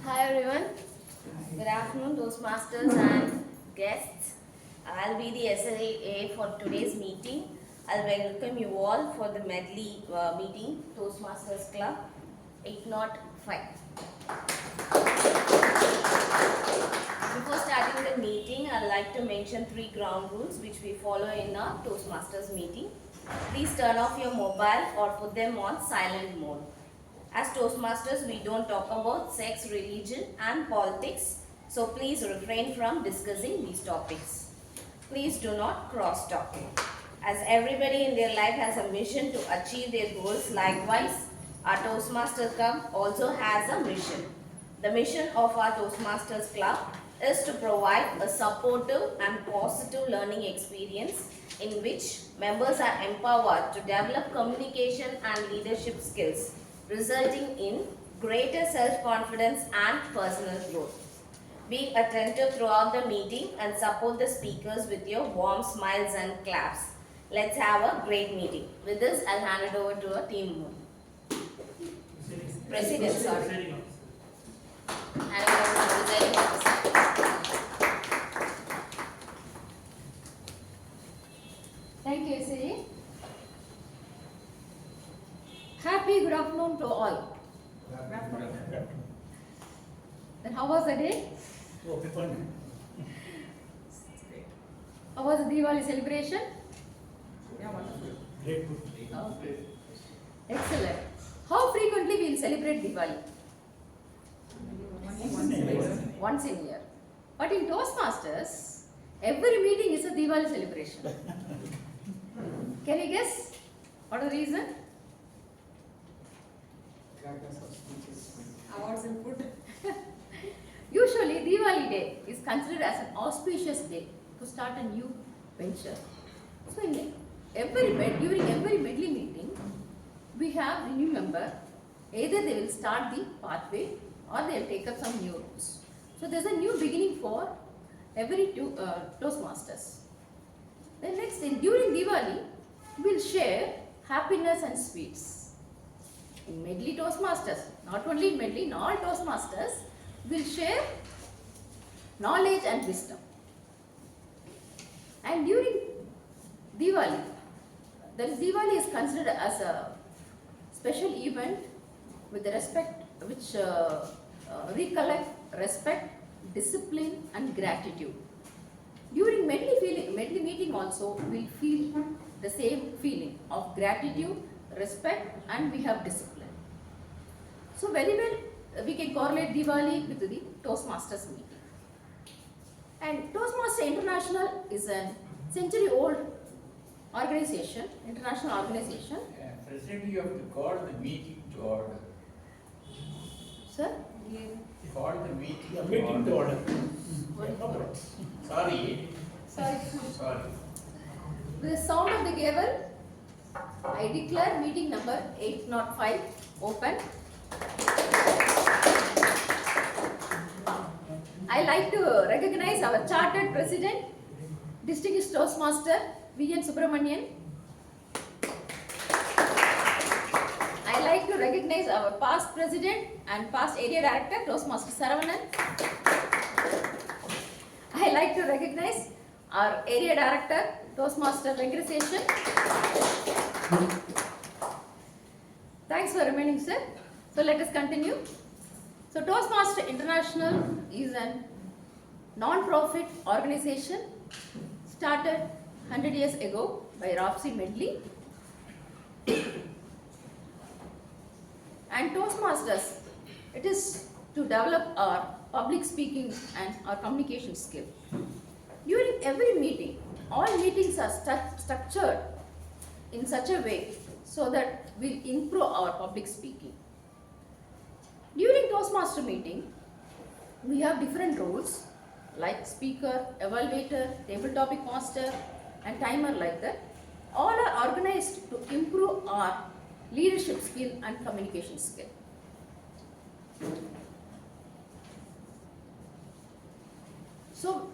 Hi everyone, good afternoon Toastmasters and guests. I'll be the SLA for today's meeting. I'll welcome you all for the Medley meeting, Toastmasters Club 805. Before starting the meeting, I'd like to mention 3 ground rules which we follow in our Toastmasters meeting. Please turn off your mobile or put them on silent mode. As Toastmasters, we don't talk about sex, religion and politics, so please refrain from discussing these topics. Please do not cross-talk. As everybody in their life has a mission to achieve their goals, likewise, our Toastmasters Club also has a mission. The mission of our Toastmasters Club is to provide a supportive and positive learning experience in which members are empowered to develop communication and leadership skills, resulting in greater self-confidence and personal growth. Be attentive throughout the meeting and support the speakers with your warm smiles and claps. Let's have a great meeting. With this, I'll hand it over to our team. President, sorry. Hand it over to the presiding officer. Thank you, Siri. Happy good afternoon to all. Then how was the day? How was the Diwali celebration? Okay. Excellent. How frequently we will celebrate Diwali? Once in a year. But in Toastmasters, every meeting is a Diwali celebration. Can you guess what is the reason? Awards and food. Usually, Diwali day is considered as an auspicious day to start a new venture. So, during every Medley meeting, we have a new member. Either they will start the pathway or they will take up some new rules. So, there is a new beginning for every Toastmasters. Then next, during Diwali, we will share happiness and sweets. In Medley Toastmasters, not only in Medley, in all Toastmasters, will share knowledge and wisdom. And during Diwali, Diwali is considered as a special event with the respect which recollect respect, discipline and gratitude. During Medley meeting also, we will feel the same feeling of gratitude, respect and we have discipline. So very well we can correlate Diwali with the Toastmasters meeting. And Toastmasters International is a century-old organization, international organization. President, you have to call the meeting to order. Sir? Call the meeting to order. Sorry. Sorry. With the sound of the gavel, I declare meeting number 805 open. I like to recognize our chartered president, distinguished Toastmaster V.N. Subramanian. I like to recognize our past president and past area director, Toastmaster Saravanan. I like to recognize our area director, Toastmaster Venkateshan. Thanks for remaining, sir. So let us continue. So Toastmaster International is a non-profit organization started 100 years ago by Robert Medley. And Toastmasters, it is to develop our public speaking and our communication skill. During every meeting, all meetings are structured in such a way so that we improve our public speaking. During Toastmaster meeting, we have different roles like speaker, evaluator, table topic master and timer like that. All are organized to improve our leadership skill and communication skill. So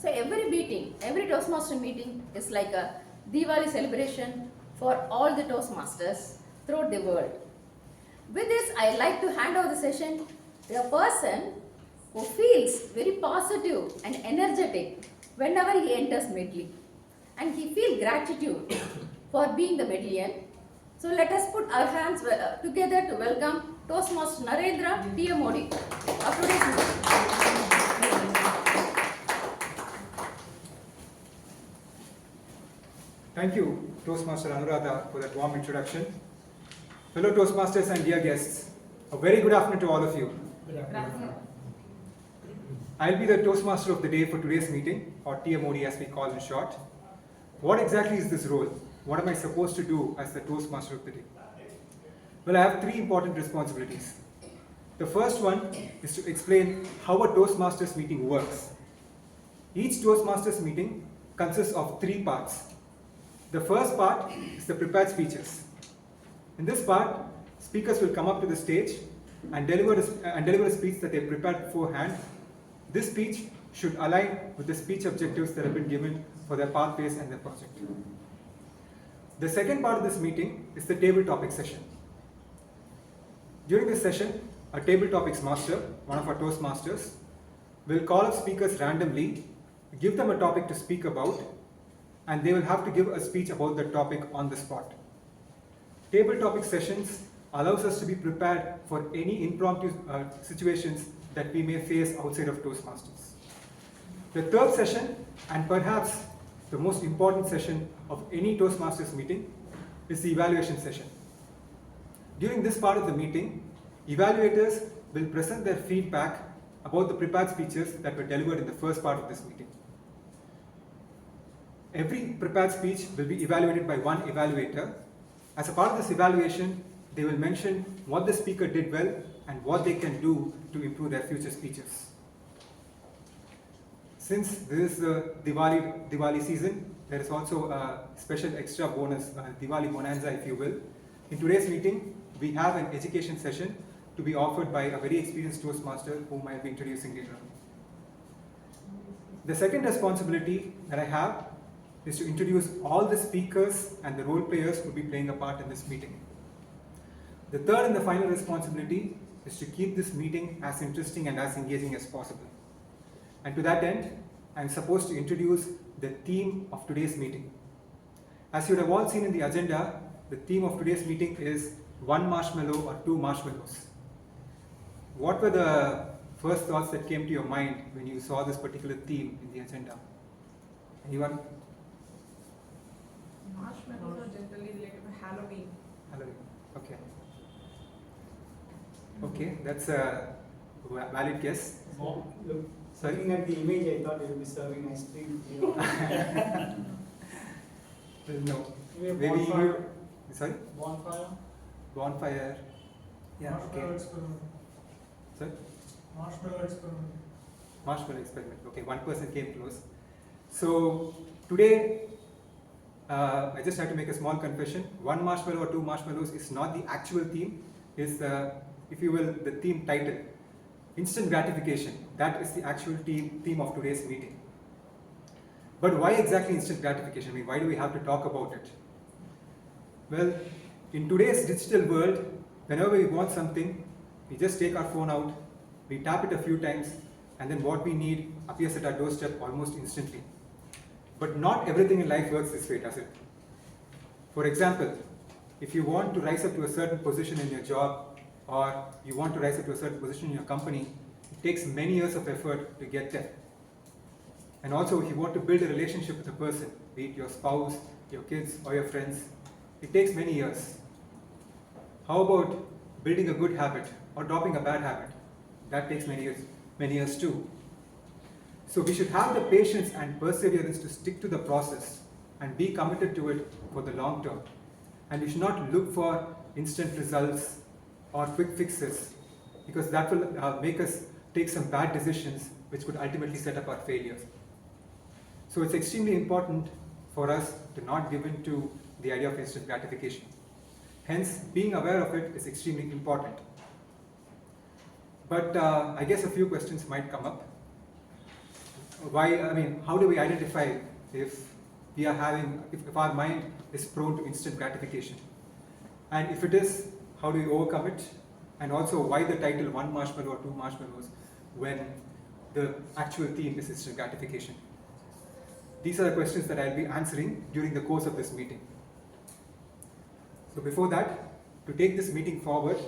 every meeting, every Toastmaster meeting is like a Diwali celebration for all the Toastmasters. throughout the world. With this, I like to hand over the session to a person who feels very positive and energetic whenever he enters Medley. And he feels gratitude for being the Medleyan. So let us put our hands together to welcome Toastmaster Narendra T. Modi of today's meeting. Thank you, Toastmaster Anuradha, for that warm introduction. Fellow Toastmasters and dear guests, a very good afternoon to all of you. Good afternoon. I'll be the Toastmaster of the day for today's meeting, or TMOD as we call in short. What exactly is this role? What am I supposed to do as the Toastmaster of the day? Well, I have three important responsibilities. The first one is to explain how a Toastmasters meeting works. Each Toastmasters meeting consists of three parts. The first part is the prepared speeches. In this part, speakers will come up to the stage and deliver a speech that they prepared beforehand. This speech should align with the speech objectives that have been given for their pathways and their project. The second part of this meeting is the table topic session. During this session, a table topics master, one of our Toastmasters, will call up speakers randomly, give them a topic to speak about, and they will have to give a speech about the topic on the spot. Table topic sessions allows us to be prepared for any impromptu situations that we may face outside of Toastmasters. The third session, and perhaps the most important session of any Toastmasters meeting, is the evaluation session. During this part of the meeting, evaluators will present their feedback about the prepared speeches that were delivered in the first part of this meeting. Every prepared speech will be evaluated by one evaluator. As a part of this evaluation, they will mention what the speaker did well and what they can do to improve their future speeches. Since this is the Diwali season, there is also a special extra bonus, Diwali bonanza if you will. In today's meeting, we have an education session to be offered by a very experienced Toastmaster whom I will be introducing later on. The second responsibility that I have is to introduce all the speakers and the role players who will be playing a part in this meeting. The third and the final responsibility is to keep this meeting as interesting and as engaging as possible. And to that end, I am supposed to introduce the theme of today's meeting. As you would have all seen in the agenda, the theme of today's meeting is one marshmallow or two marshmallows. What were the first thoughts that came to your mind when you saw this particular theme in the agenda? Anyone? Marshmallows are generally related to Halloween. Halloween. Okay. Okay, that's a valid guess. Look, Sorry? looking at the image, I thought they would be serving ice cream. No. Maybe Maybe bonfire. you. Sorry? Bonfire. Bonfire. Yeah. Marshmallow Okay. experiment. Sorry? Marshmallow experiment. Marshmallow experiment. Okay, one person came close. So today, I just have to make a small confession. One marshmallow or two marshmallows is not the actual theme. Is the, if you will, the theme title. Instant gratification. That is the actual theme of today's meeting. But why exactly instant gratification? I mean, why do we have to talk about it? Well, in today's digital world, whenever we want something, we just take our phone out, we tap it a few times, and then what we need appears at our doorstep almost instantly. But not everything in life works this way, does it? For example, if you want to rise up to a certain position in your job, or you want to rise up to a certain position in your company, it takes many years of effort to get there. And also, if you want to build a relationship with a person, be it your spouse, your kids, or your friends, it takes many years. How about building a good habit or dropping a bad habit? That takes many years too. So we should have the patience and perseverance to stick to the process and be committed to it for the long term. And we should not look for instant results or quick fixes, because that will make us take some bad decisions which could ultimately set up our failures. So it's extremely important for us to not give in to the idea of instant gratification. Hence, being aware of it is extremely important. But I guess a few questions might come up. How do we identify if we are if our mind is prone to instant gratification? And if it is, how do you overcome it? And also, why the title one marshmallow or two marshmallows when the actual theme is instant gratification? These are the questions that I'll be answering during the course of this meeting. So before that, to take this meeting forward,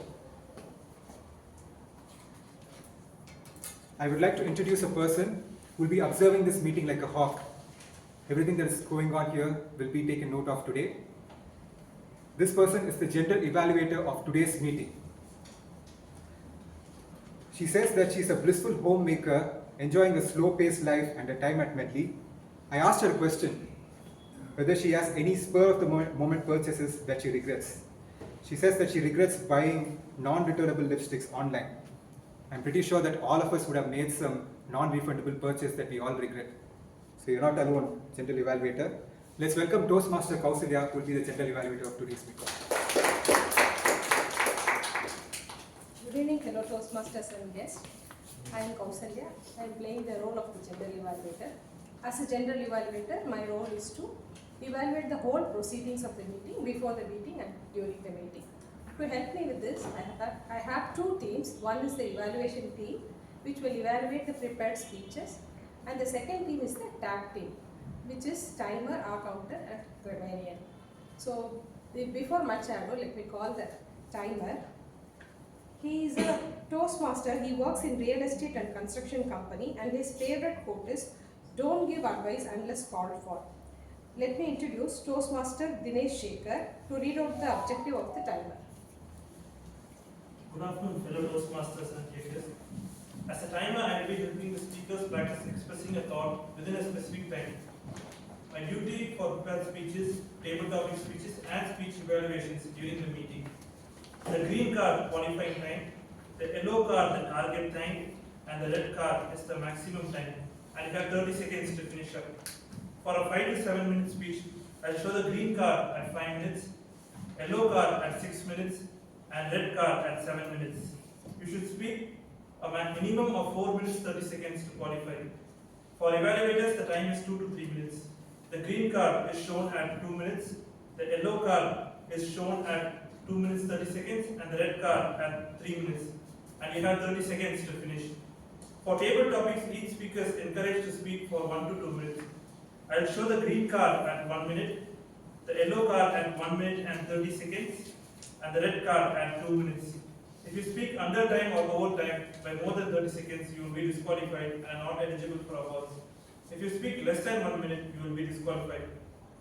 I would like to introduce a person who will be observing this meeting like a hawk. Everything that is going on here will be taken note of today. This person is the general evaluator of today's meeting. She says that she is a blissful homemaker, enjoying a slow-paced life and a time at Medley. I asked her a question, whether she has any spur-of-the-moment purchases that she regrets. She says that she regrets buying non-returnable lipsticks online. I'm pretty sure that all of us would have made some non-refundable purchase that we all regret. So you're not alone, general evaluator. Let's welcome Toastmaster Kausalya, who will be the general evaluator of today's meeting. Good evening, fellow Toastmasters and guests. I am Kausalya. I am playing the role of the general evaluator. As a general evaluator, my role is to evaluate the whole proceedings of the meeting, before the meeting and during the meeting. To help me with this, I have two teams. One is the evaluation team, which will evaluate the prepared speeches, and the second team is the tag team, which is timer, R counter, and grammarian. So before much ado, let me call the timer. He is a Toastmaster. He works in real estate and construction company, and his favorite quote is, "Don't give advice unless called for." Let me introduce Toastmaster Dinesh Shekhar to read out the objective of the timer. Good afternoon, fellow Toastmasters and judges. As a timer, I will be helping the speakers practice expressing a thought within a specific time. My duty for prepared speeches, table topic speeches, and speech evaluations during the meeting. The green card qualifying time, the yellow card the target time, and the red card is the maximum time. And you have 30 seconds to finish up. For a 5 to 7 minute speech, I'll show the green card at 5 minutes, yellow card at 6 minutes, and red card at 7 minutes. You should speak a minimum of 4 minutes 30 seconds to qualify. For evaluators, the time is 2 to 3 minutes. The green card is shown at 2 minutes, the yellow card is shown at 2 minutes 30 seconds, and the red card at 3 minutes. And you have 30 seconds to finish. For table topics, each speaker is encouraged to speak for 1 to 2 minutes. I will show the green card at 1 minute, the yellow card at 1 minute and 30 seconds, and the red card at 2 minutes. If you speak under time or over time by more than 30 seconds, you will be disqualified and are not eligible for awards. If you speak less than 1 minute, you will be disqualified.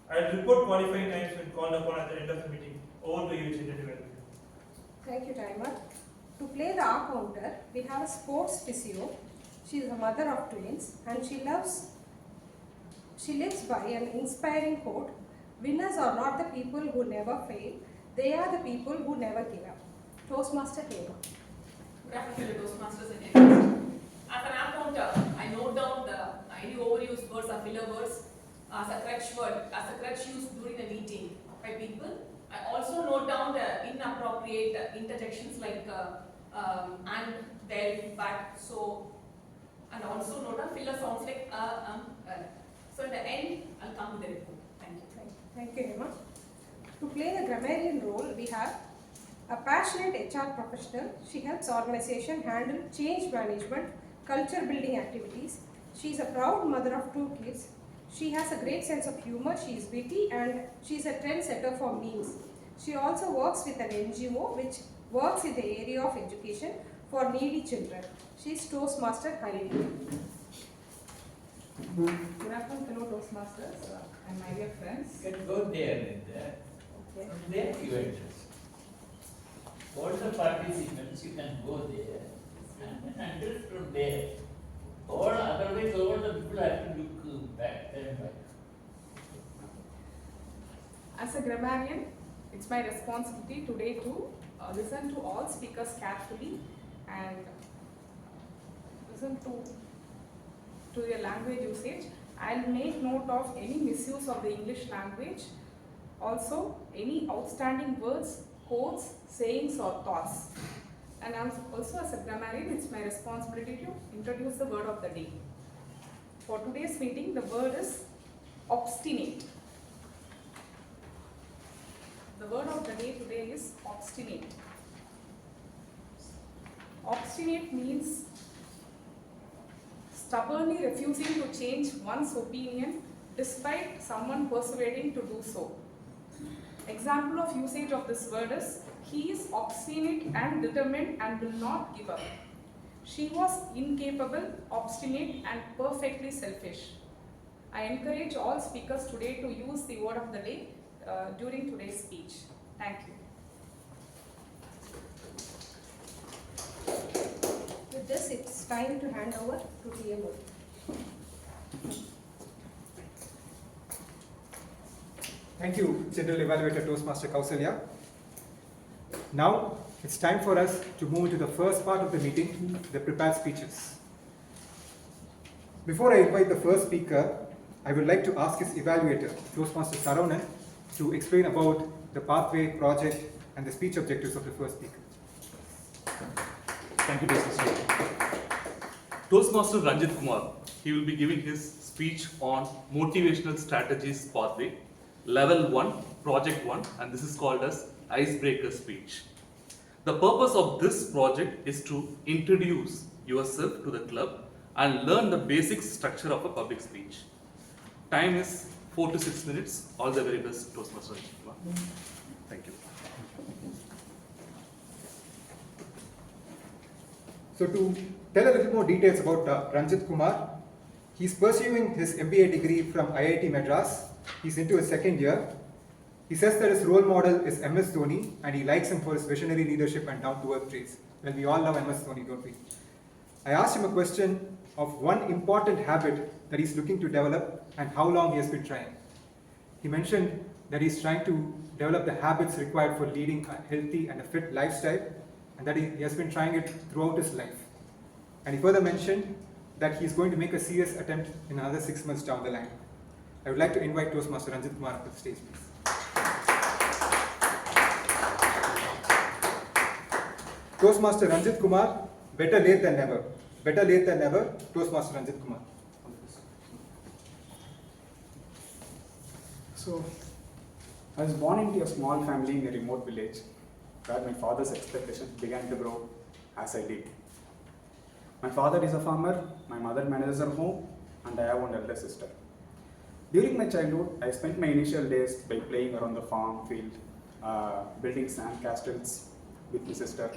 I will report qualifying times when called upon at the end of the meeting. Over to you, General Evaluator. Thank you, timer. To play the R counter, we have a sports physio. She is a mother of twins, and she lives by an inspiring quote: "Winners are not the people who never fail, they are the people who never give up." Toastmaster Hema. Good afternoon, Toastmasters and guests. As an app counter, I note down any overused words or filler words as a crutch used during the meeting by people. I also note down the inappropriate interjections like and, then, but, so, and also note down filler sounds like So at the end, I'll come to the report. Thank you. Thank you, Hema. To play the grammarian role, we have a passionate HR professional. She helps organization handle change management, culture building activities. She is a proud mother of 2 kids. She has a great sense of humor. She is witty, and she is a trendsetter for memes. She also works with an NGO which works in the area of education for needy children. She is Toastmaster Harini. Good afternoon, fellow Toastmasters and my dear friends. You can go there and there. Okay. From there you enter. All the participants, you can go there and enter from there. Otherwise all the people have to look back and back. As a grammarian, it's my responsibility today to listen to all speakers carefully and listen to their language usage. I'll make note of any misuse of the English language, also any outstanding words, quotes, sayings or thoughts. And also as a grammarian, it's my responsibility to introduce the word of the day. For today's meeting, the word is obstinate. The The word of the day today is obstinate. Obstinate means stubbornly refusing to change one's opinion despite someone persuading to do so. Example of usage of this word is, he is obstinate and determined and will not give up. She was incapable, obstinate and perfectly selfish. I encourage all speakers today to use the word of the day during today's speech. Thank you. With this, it's time to hand over to TMO. Thank you, General Evaluator Toastmaster Kausalya. Now, it's time for us to move into the first part of the meeting, the prepared speeches. Before I invite the first speaker, I would like to ask his evaluator, Toastmaster Saravnan, to explain about the pathway, project, and the speech objectives of the first speaker. Thank you, Toastmaster. Toastmaster Ranjit Kumar, he will be giving his speech on Motivational Strategies Pathway, Level 1, Project 1, and this is called as Icebreaker Speech. The purpose of this project is to introduce yourself to the club and learn the basic structure of a public speech. Time is 4 to 6 minutes. All the very best, Toastmaster Ranjit Kumar. Thank you. So to tell a little more details about Ranjit Kumar, he's pursuing his MBA degree from IIT Madras. He's into his second year. He says that his role model is MS Dhoni and he likes him for his visionary leadership and down-to-earth traits. Well, we all love MS Dhoni, don't we? I asked him a question of one important habit that he's looking to develop and how long he has been trying. He mentioned that he's trying to develop the habits required for leading a healthy and a fit lifestyle, and that he has been trying it throughout his life. And he further mentioned that he's going to make a serious attempt in another 6 months down the line. I would like to invite Toastmaster Ranjit Kumar up to the stage, please. Toastmaster Ranjit Kumar, better late than never. Better late than never, Toastmaster Ranjit Kumar. So, I was born into a small family in a remote village where my father's expectations began to grow as I did. My father is a farmer, my mother manages her home, and I have one elder sister. During my childhood, I spent my initial days by playing around the farm field, building sand castles with my sister,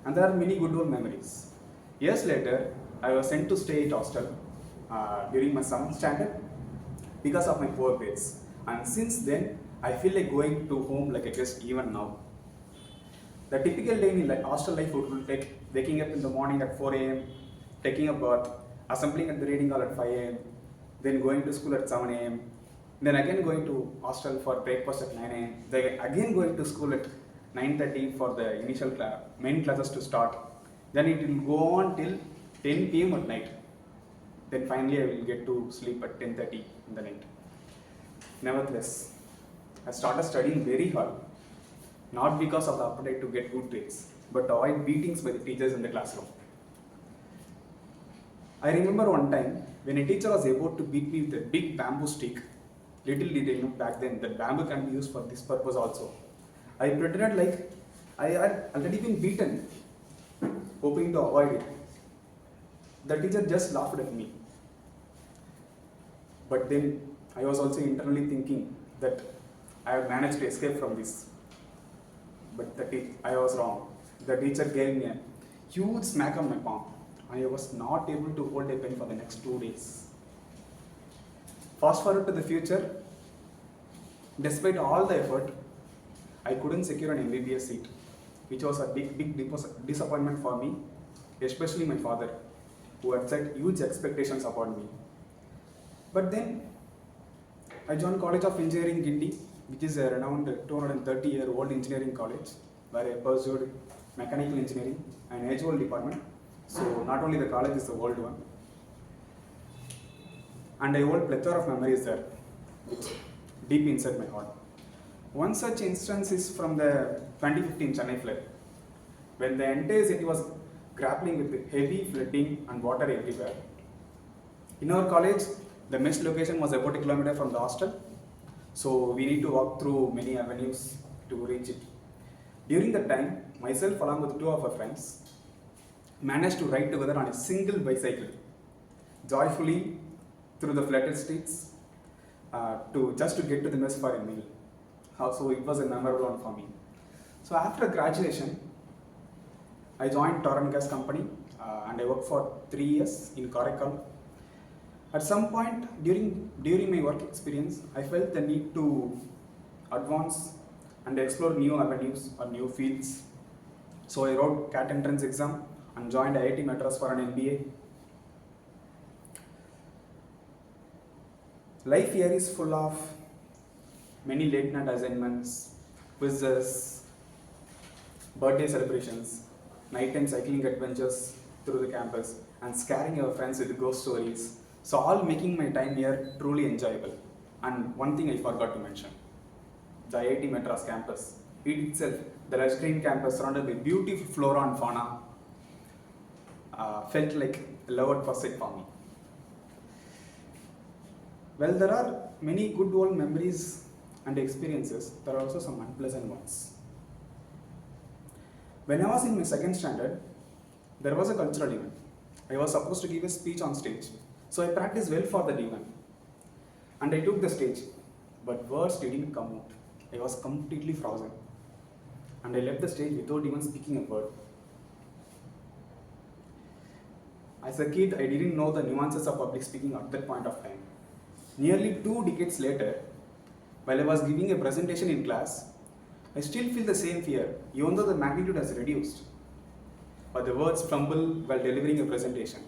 and there are many good old memories. Years later, I was sent to stay at hostel during my 7th standard because of my poor grades. And since then, I feel like going to home like a guest even now. The typical day in hostel life would look like waking up in the morning at 4 a.m., taking a bath, assembling at the reading hall at 5 a.m., then going to school at 7 a.m., then again going to hostel for breakfast at 9 a.m., then again going to school at 9:30 for the initial main classes to start. Then it will go on till 10 p.m. at night. Then finally I will get to sleep at 10:30 in the night. Nevertheless, I started studying very hard, not because of the appetite to get good grades, but to avoid beatings by the teachers in the classroom. I remember one time when a teacher was about to beat me with a big bamboo stick. Little did I know back then that bamboo can be used for this purpose also. I pretended like I had already been beaten, hoping to avoid it. The teacher just laughed at me. But then I was also internally thinking that I have managed to escape from this. But I was wrong. The teacher gave me a huge smack on my palm. I was not able to hold a pen for the next 2 days. Fast forward to the future. Despite all the effort, I couldn't secure an MBBS seat, which was a big disappointment for me, especially my father, who had set huge expectations upon me. But then, I joined College of Engineering Guindy, which is a renowned 230-year-old engineering college, where I pursued mechanical engineering and age-old department. So not only the college is the old one, and I hold plethora of memories there, deep inside my heart. One such instance is from the 2015 Chennai flood, when the entire city was grappling with heavy flooding and water everywhere. In our college, the mess location was about a kilometer from the hostel, so we need to walk through many avenues to reach it. During that time, myself along with 2 of our friends managed to ride together on a single bicycle, joyfully through the flooded streets to get to the mess for a meal. So it was a memorable one for me. So after graduation, I joined Torrent Gas Company and I worked for 3 years in Reco. At some point during my work experience, I felt the need to advance and explore new avenues or new fields. So I wrote CAT entrance exam and joined IIT Madras for an MBA. Life here is full of many late night assignments, quizzes, birthday celebrations, nighttime cycling adventures through the campus, and scaring our friends with ghost stories. So all making my time here truly enjoyable. And one thing I forgot to mention, the IIT Madras campus. It itself, the lush green campus surrounded by beautiful flora and fauna, felt like a love at first sight for me. Well, there are many good old memories and experiences. There are also some unpleasant ones. When I was in my 2nd standard, there was a cultural event. I was supposed to give a speech on stage. So I practiced well for that event. And I took the stage, but words didn't come out. I was completely frozen. And I left the stage without even speaking a word. As a kid, I didn't know the nuances of public speaking at that point of time. Nearly 2 decades later, while I was giving a presentation in class, I still feel the same fear, even though the magnitude has reduced. But the words fumble while delivering a presentation.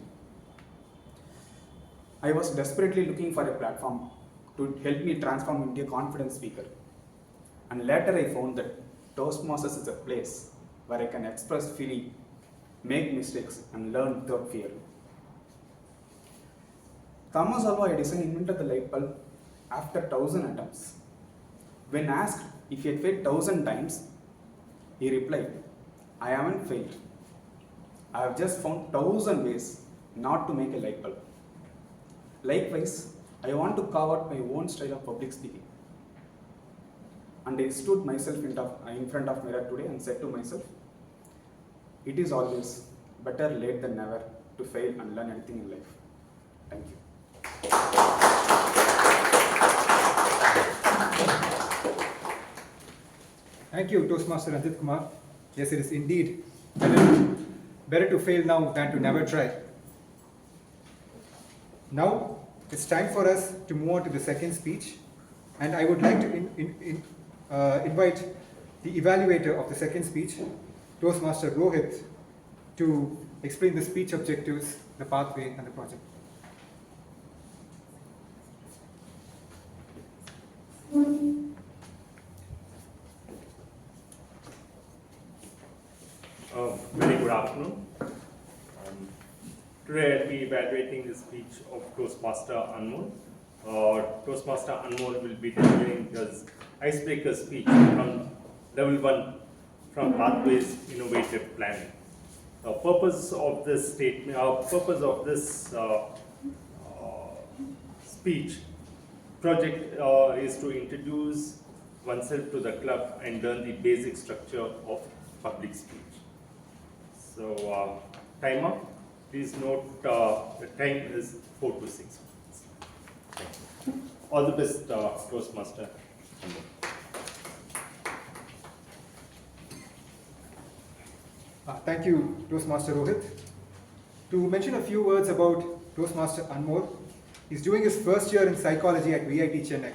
I was desperately looking for a platform to help me transform into a confident speaker. And later I found that Toastmasters is a place where I can express freely, make mistakes, and learn without fear. Thomas Alva Edison invented the light bulb after 1,000 attempts. When asked if he had failed 1,000 times, he replied, "I haven't failed. I have just found 1,000 ways not to make a light bulb." Likewise, I want to carve out my own style of public speaking. And I stood myself in front of mirror today and said to myself, it is always better late than never to fail and learn anything in life. Thank you. Thank you, Toastmaster Ranjit Kumar. Yes, it is indeed better to fail now than to never try. Now, it's time for us to move on to the second speech. And I would like to invite the evaluator of the second speech, Toastmaster Rohit, to explain the speech objectives, the pathway, and the project. Very good afternoon. Today I'll be evaluating the speech of Toastmaster Anmol. Toastmaster Anmol will be delivering his icebreaker speech from level 1 from Pathways Innovative Planning. The purpose of this statement, speech project is to introduce oneself to the club and learn the basic structure of public speech. So, timer, please note the time is 4 to 6 minutes. Thank you. All the best, Toastmaster. Thank you, Toastmaster Rohit. To mention a few words about Toastmaster Anmol, he's doing his first year in psychology at VIT Chennai.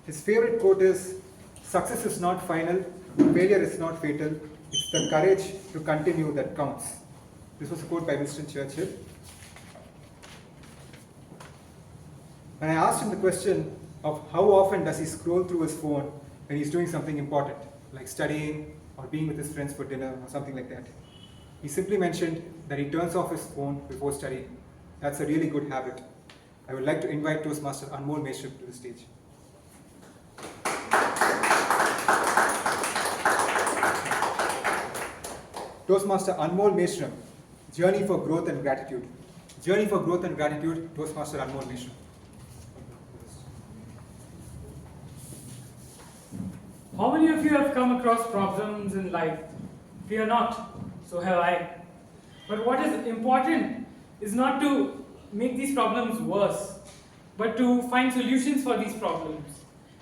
His favorite quote is, "Success is not final, failure is not fatal, it's the courage to continue that counts." This was a quote by Winston Churchill. When I asked him the question of how often does he scroll through his phone when he's doing something important, like studying or being with his friends for dinner or something like that, he simply mentioned that he turns off his phone before studying. That's a really good habit. I would like to invite Toastmaster Anmol Meshram to the stage. Toastmaster Anmol Meshram, Journey for Growth and Gratitude. Journey for Growth and Gratitude, Toastmaster Anmol Meshram. How many of you have come across problems in life? Fear not, so have I. But what is important is not to make these problems worse, but to find solutions for these problems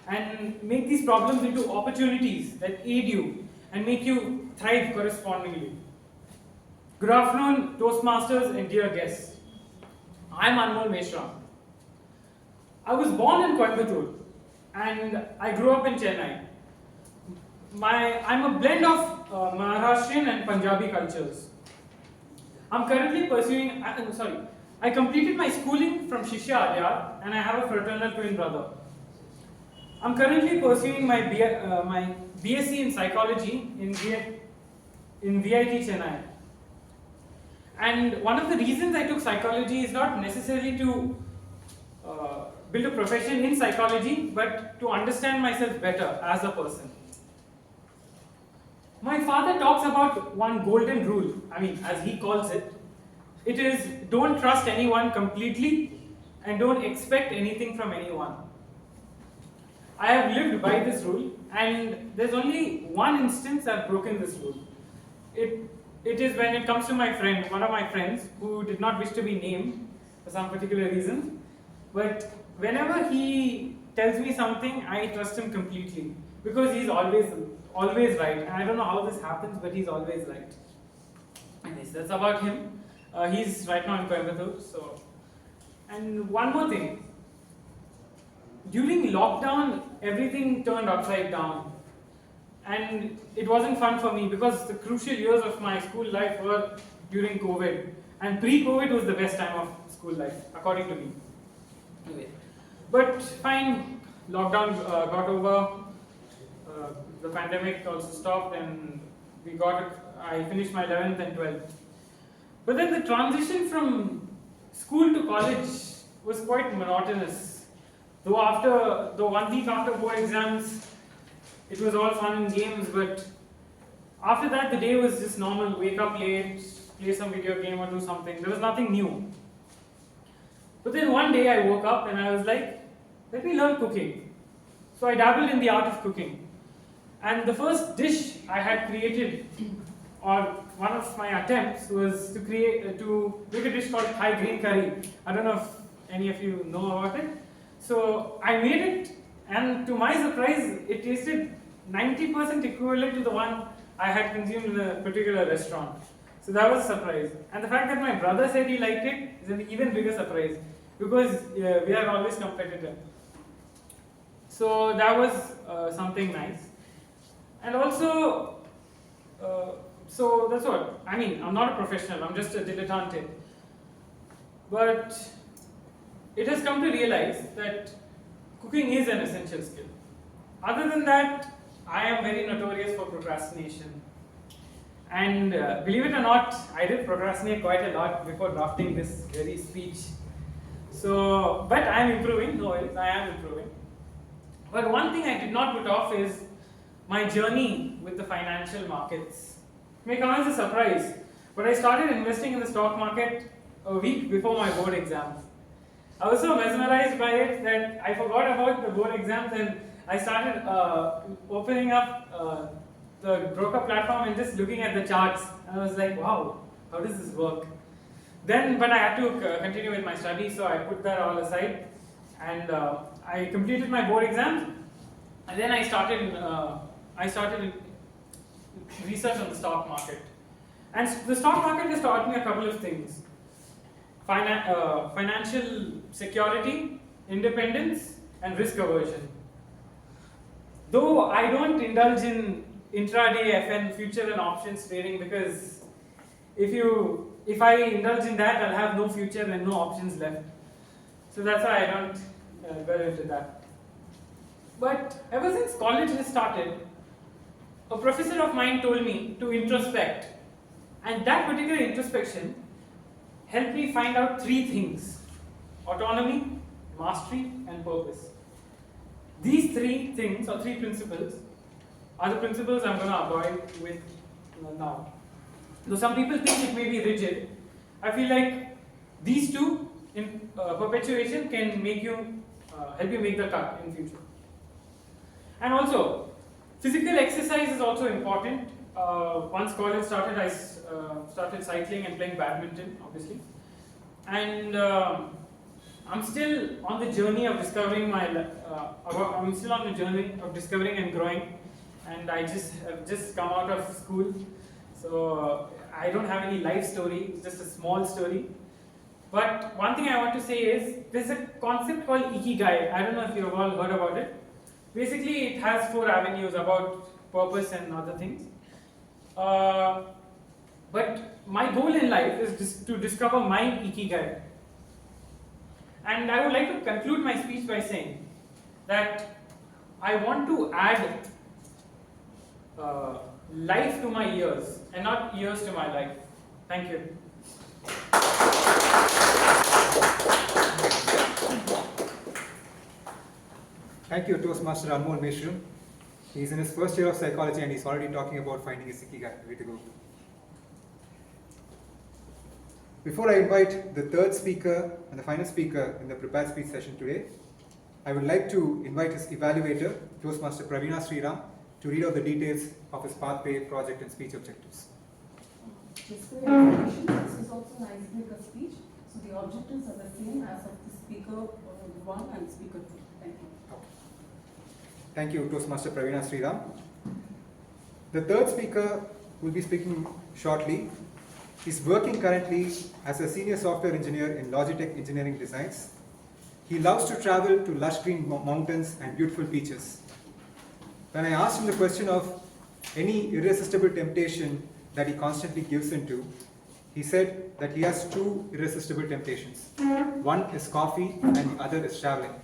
and make these problems into opportunities that aid you and make you thrive correspondingly. Good afternoon, Toastmasters and dear guests. I'm Anmol Meshram. I was born in Coimbatore and I grew up in Chennai. I'm a blend of Maharashtrian and Punjabi cultures. I'm currently pursuing, I completed my schooling from Shishya Adyar and I have a fraternal twin brother. I'm currently pursuing my BSc in psychology in VIT Chennai. And one of the reasons I took psychology is not necessarily to build a profession in psychology, but to understand myself better as a person. My father talks about one golden rule, as he calls it. It is, don't trust anyone completely and don't expect anything from anyone. I have lived by this rule, and there's only one instance I've broken this rule. It is when it comes to my friend, one of my friends, who did not wish to be named for some particular reason. But whenever he tells me something, I trust him completely because he's always right. And I don't know how this happens, but he's always right. Anyways, that's about him. He's right now in Coimbatore. And one more thing. During lockdown, everything turned upside down. And it wasn't fun for me because the crucial years of my school life were during COVID. And pre-COVID was the best time of school life, according to me. Anyway. But fine, lockdown got over, the pandemic also stopped, and I finished my 11th and 12th. But then the transition from school to college was quite monotonous. Though 1 week after board exams, it was all fun and games, but after that the day was just normal, wake up late, play some video game or do something. There was nothing new. But then one day I woke up and I was like, let me learn cooking. So I dabbled in the art of cooking. And the first dish I had created, or one of my attempts, was to make a dish called Thai green curry. I don't know if any of you know about it. So I made it, and to my surprise, it tasted 90% equivalent to the one I had consumed in a particular restaurant. So that was a surprise. And the fact that my brother said he liked it is an even bigger surprise, because we are always competitive. So that was something nice. And also, so that's what, I'm not a professional, I'm just a dilettante. But it has come to realize that cooking is an essential skill. Other than that, I am very notorious for procrastination. And believe it or not, I did procrastinate quite a lot before drafting this very speech. But I am improving, no worries, I am improving. But one thing I did not put off is my journey with the financial markets. It may come as a surprise, but I started investing in the stock market a week before my board exams. I was so mesmerized by it that I forgot about the board exams, and I started opening up the broker platform and just looking at the charts. And I was like, wow, how does this work? But I had to continue with my studies, so I put that all aside. And I completed my board exams, and then I started research on the stock market. And the stock market has taught me a couple of things. Financial security, independence, and risk aversion. Though I don't indulge in intraday FN future and options trading, because if I indulge in that, I'll have no future and no options left. So that's why I don't go into that. But ever since college has started, a professor of mine told me to introspect, and that particular introspection helped me find out 3 things: autonomy, mastery, and purpose. These 3 things, or 3 principles, are the principles I'm going to avoid with now. Though some people think it may be rigid, I feel like these 2 in perpetuation can make you help you make the cut in future. And also, Physical exercise is also important. Once college started, I started cycling and playing badminton, obviously. And I'm still on the journey of discovering I'm still on the journey of discovering and growing. And I have just come out of school, so I don't have any life story. It's just a small story. But one thing I want to say is there's a concept called ikigai. I don't know if you've all heard about it. Basically, it has 4 avenues about purpose and other things. But my goal in life is to discover my ikigai. And I would like to conclude my speech by saying that I want to add life to my years and not years to my life. Thank you. Thank you, Toastmaster Anmol Mishram. He's in his first year of psychology and he's already talking about finding his ikigai. Way to go. Before I invite the third speaker and the final speaker in the prepared speech session today, I would like to invite his evaluator, Toastmaster Praveena Sriram, to read out the details of his pathway, project and speech objectives. Just for your information, this is also an icebreaker speech, so the objectives are the same as of the speaker 1 and speaker 2. Thank you. Okay. Thank you, Toastmaster Praveena Sriram. The third speaker will be speaking shortly. He's working currently as a senior software engineer in Logitech Engineering Designs. He loves to travel to lush green mountains and beautiful beaches. When I asked him the question of any irresistible temptation that he constantly gives into, he said that he has 2 irresistible temptations. One is coffee and the other is traveling.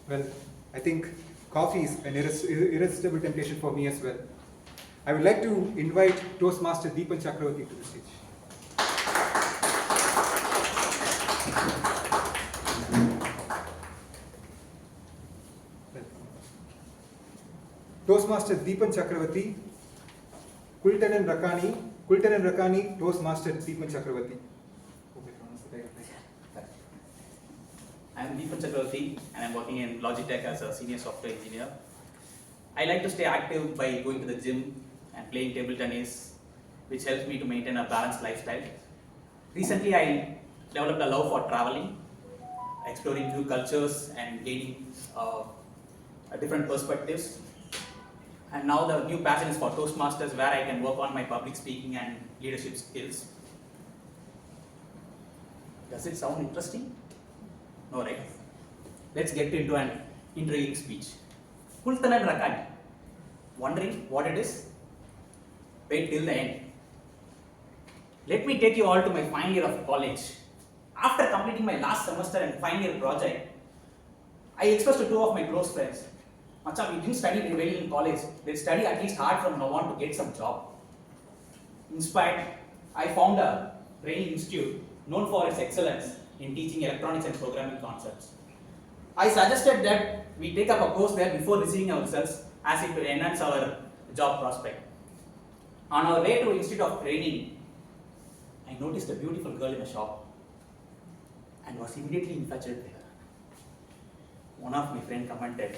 Well, I think coffee is an irresistible temptation for me as well. I would like to invite Toastmaster Deepan Chakravarti to the stage. Toastmaster Deepan Chakravarti, Kultan and Rakani, Toastmaster Deepan Chakravarti. I am Deepan Chakravarti and I am working in Logitech as a senior software engineer. I like to stay active by going to the gym and playing table tennis, which helps me to maintain a balanced lifestyle. Recently, I developed a love for traveling, exploring new cultures and gaining different perspectives. And now the new passion is for Toastmasters, where I can work on my public speaking and leadership skills. Does it sound interesting? No, right? Let's get into an intriguing speech. Kultan and Rakani. Wondering what it is? Wait till the end. Let me take you all to my final year of college. After completing my last semester and final year project, I expressed to 2 of my close friends, Macha, we didn't study well in college. Let's study at least hard from now on to get some job. Inspired, I found a training institute known for its excellence in teaching electronics and programming concepts. I suggested that we take up a course there before receiving our results, as it will enhance our job prospect. On our way to Institute of Training, I noticed a beautiful girl in a shop and was immediately infatuated with her. One of my friends commented,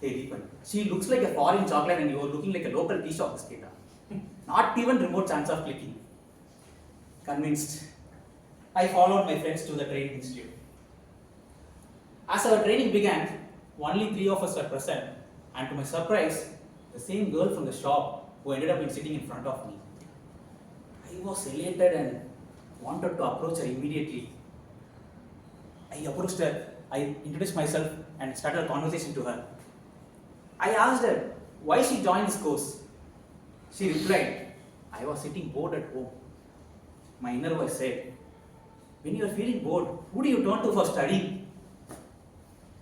"Hey Deepan, she looks like a foreign chocolate and you are looking like a local tea shop biscuit." Not even remote chance of clicking. Convinced, I followed my friends to the training institute. As our training began, only 3 of us were present, and to my surprise, the same girl from the shop who ended up sitting in front of me. I was elated and wanted to approach her immediately. I approached her, I introduced myself and started a conversation to her. I asked her why she joined this course. She replied, "I was sitting bored at home." My inner voice said, "When you are feeling bored, who do you turn to for studying?"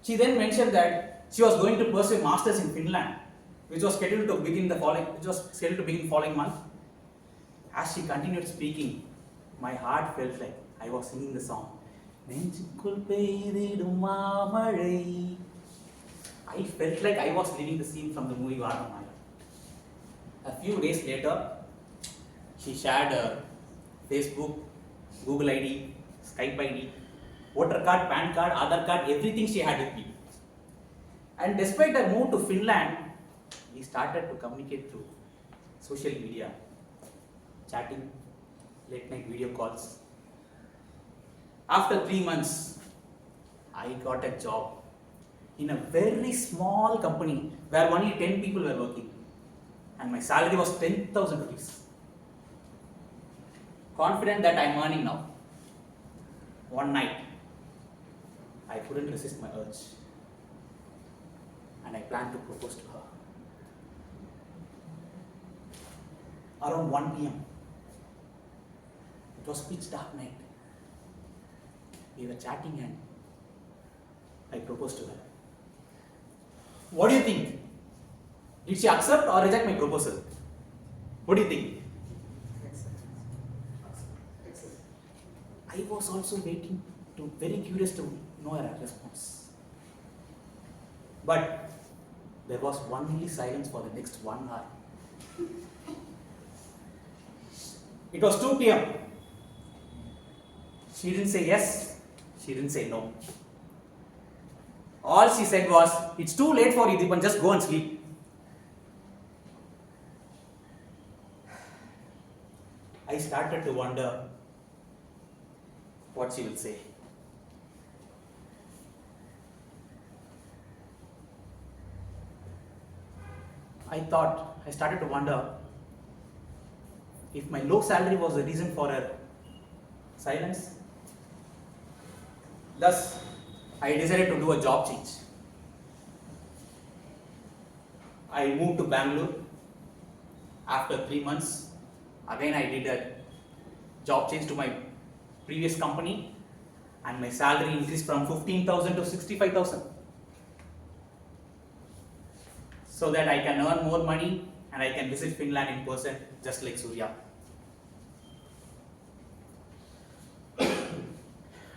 She then mentioned that she was going to pursue a master's in Finland, which was scheduled to begin the following month. As she continued speaking, my heart felt like I was singing the song. I felt like I was living the scene from the movie Varanamaya. A few days later, she shared her Facebook, Google ID, Skype ID, voter card, PAN card, Aadhaar card, everything she had with me. And despite her move to Finland, he started to communicate through social media, chatting, late night video calls. After 3 months, I got a job in a very small company where only 10 people were working, and my salary was 10,000 rupees. Confident that I'm earning now. One night, I couldn't resist my urge, and I planned to propose to her. Around 1 p.m. It was pitch dark night. We were chatting and I proposed to her. What do you think? Did she accept or reject my proposal? What do you think? I was also very curious to know her response. But there was only silence for the next 1 hour. It was 2 p.m. She didn't say yes, she didn't say no. All she said was, "It's too late for you, Deepan, just go and sleep." I started to wonder what she will say. I started to wonder if my low salary was the reason for her silence. Thus, I decided to do a job change. I moved to Bangalore. After 3 months, again I did a job change to my previous company, and my salary increased from 15,000 to 65,000. So that I can earn more money and I can visit Finland in person, just like Surya.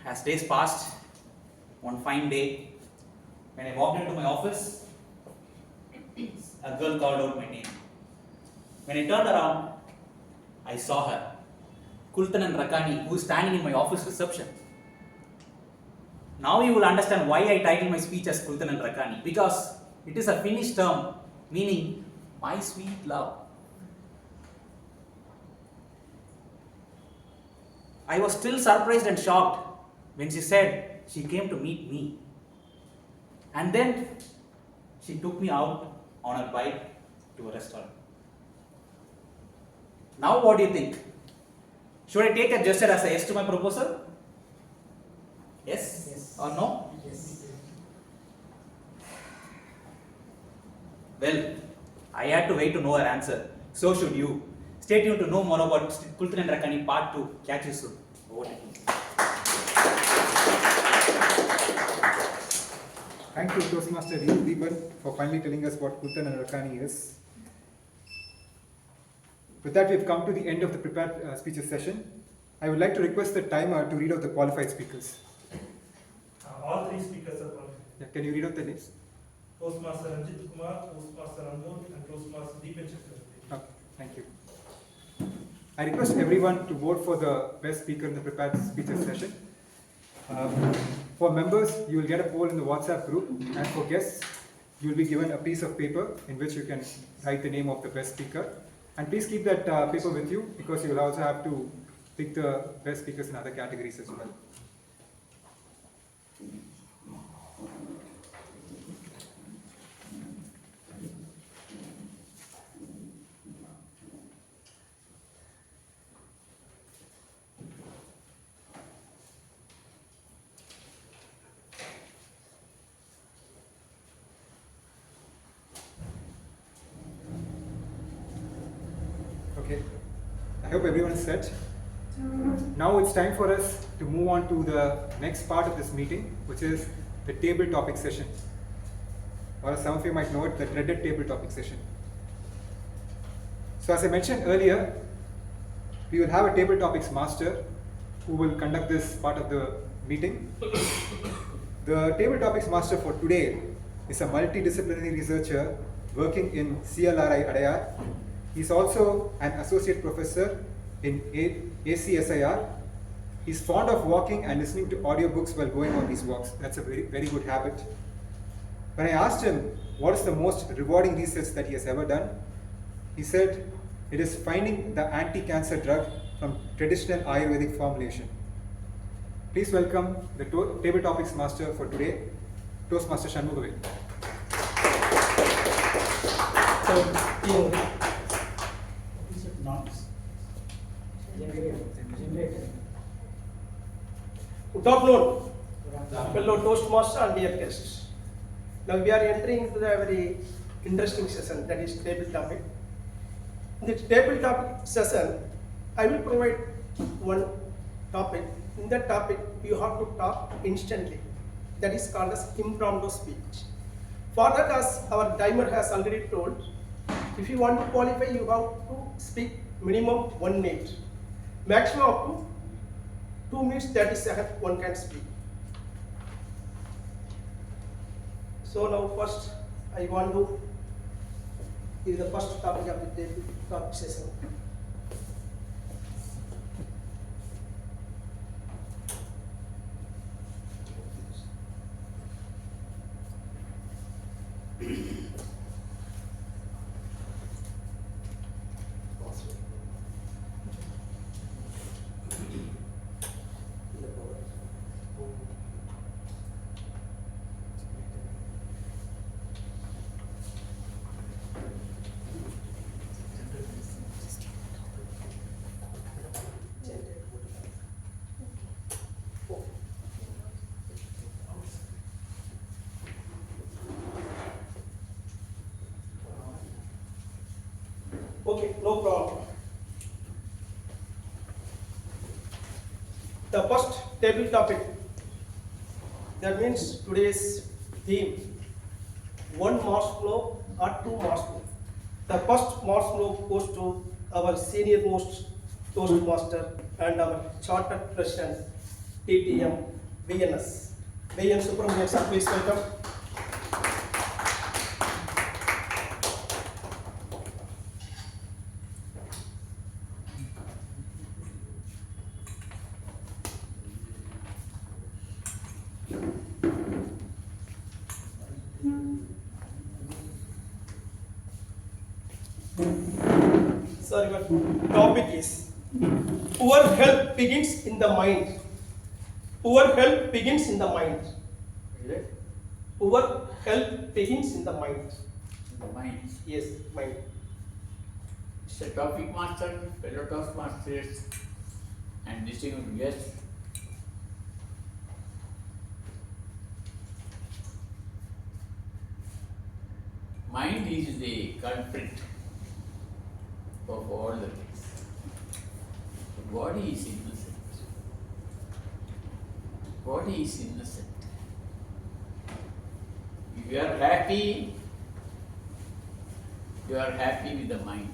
As days passed, one fine day, when I walked into my office, a girl called out my name. When I turned around, I saw her, Kultanan Rakani, who is standing in my office reception. Now you will understand why I titled my speech as Kultanan Rakani, because it is a Finnish term meaning my sweet love. I was still surprised and shocked when she said she came to meet me. And then she took me out on a bike to a restaurant. Now what do you think? Should I take a gesture as a yes to my proposal? Yes? Yes. Or no? Yes. Well, I had to wait to know her answer. So should you. Stay tuned to know more about Kultanan Rakani Part 2. Catch you soon. Over to you. Thank you, Toastmaster Deepan, for finally telling us what Kultanan Rakani is. With that, we've come to the end of the prepared speeches session. I would like to request the timer to read out the qualified speakers. All three speakers are qualified. Yeah, can you read out the names? Toastmaster Ranjit Kumar, Toastmaster Anmol, and Toastmaster Deepan Chakravarti. Okay, thank you. I request everyone to vote for the best speaker in the prepared speeches session. For members, you will get a poll in the WhatsApp group, and for guests, you will be given a piece of paper in which you can write the name of the best speaker. And please keep that paper with you, because you will also have to pick the best speakers in other categories as well. Okay, I hope everyone is set. Now it's time for us to move on to the next part of this meeting, which is the table topic session. Or as some of you might know it, the dreaded table topic session. So as I mentioned earlier, we will have a table topics master who will conduct this part of the meeting. The table topics master for today is a multidisciplinary researcher working in CLRI Adayar. He's also an associate professor in ACSIR. He's fond of walking and listening to audiobooks while going on these walks. That's a very, very good habit. When I asked him what is the most rewarding research that he has ever done? He said it is finding the anti-cancer drug from traditional Ayurvedic formulation. Please welcome the table topics master for today, Toastmaster Shanmugavil. Good afternoon, fellow Toastmasters and dear guests. Now we are entering into a very interesting session, that is table topic. In the table topic session, I will provide one topic. In that topic, you have to talk instantly. That is called as impromptu speech. For that, as our timer has already told, if you want to qualify, you have to speak minimum 1 minute. Maximum up to 2 minutes, 30 seconds one can speak. So now first, I want to give the first topic of the topic session. Okay, no problem. The first table topic, that means today's theme, 1 marshmallow or 2 marshmallow. The first marshmallow goes to our senior most Toastmaster and our chartered president, TTM, VNS. VN Subramanian sir, please welcome. Sorry, but topic is poor health begins in the mind. Poor health begins in the mind. Poor health begins in the mind. The mind. Yes, mind. Mr. Topic Master, fellow Toastmasters, and distinguished guests. Mind is the culprit of all the things. The body is innocent. Body is innocent. If you are happy with the mind.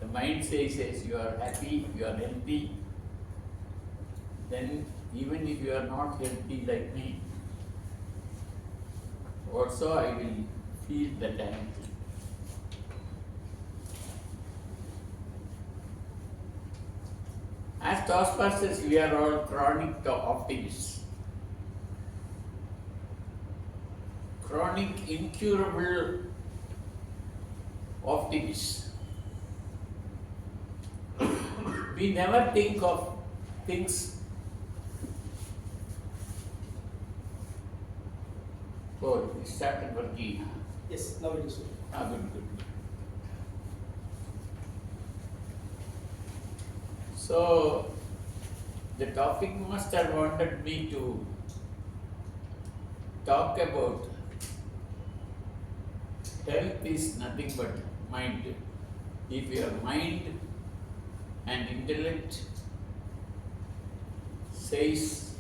The mind says you are happy, you are healthy. Then even if you are not healthy like me, also I will feel that I am healthy. As Toastmasters, we are all chronic optimists. Chronic, incurable optimists. We never think of things. Oh, it started working. Yes, now it is. Good. So, the topic master wanted me to talk about health is nothing but mind. If your mind and intellect says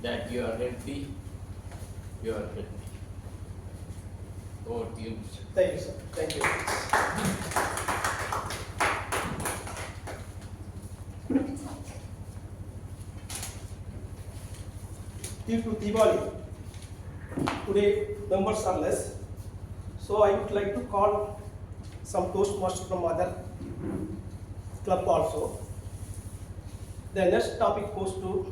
that you are healthy, you are healthy. Over to you, Mr. Thank you, sir. Thank you. Due to Diwali, today numbers are less, so I would like to call some Toastmasters from other club also. The next topic goes to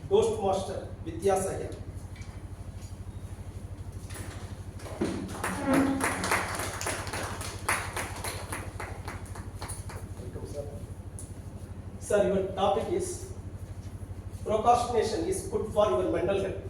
Toastmaster Vidyasagar. Welcome, sir. Sir, your topic is procrastination is good for your mental health.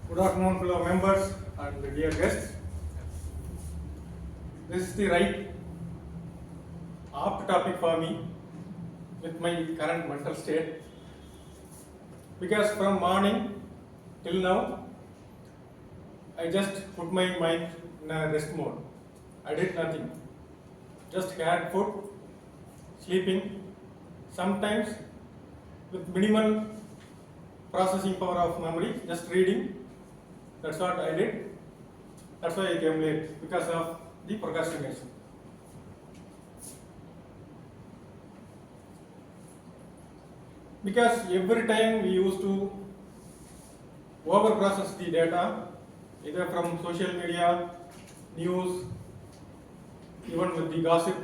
Good afternoon, fellow members and dear guests. This is the right apt topic for me with my current mental state, because from morning till now I just put my mind in a rest mode. I did nothing, just had food, sleeping, sometimes with minimal processing power of memory, just reading. That's what I did. That's why I came late, because of the procrastination. Because every time we used to over process the data, either from social media, news, even with the gossip,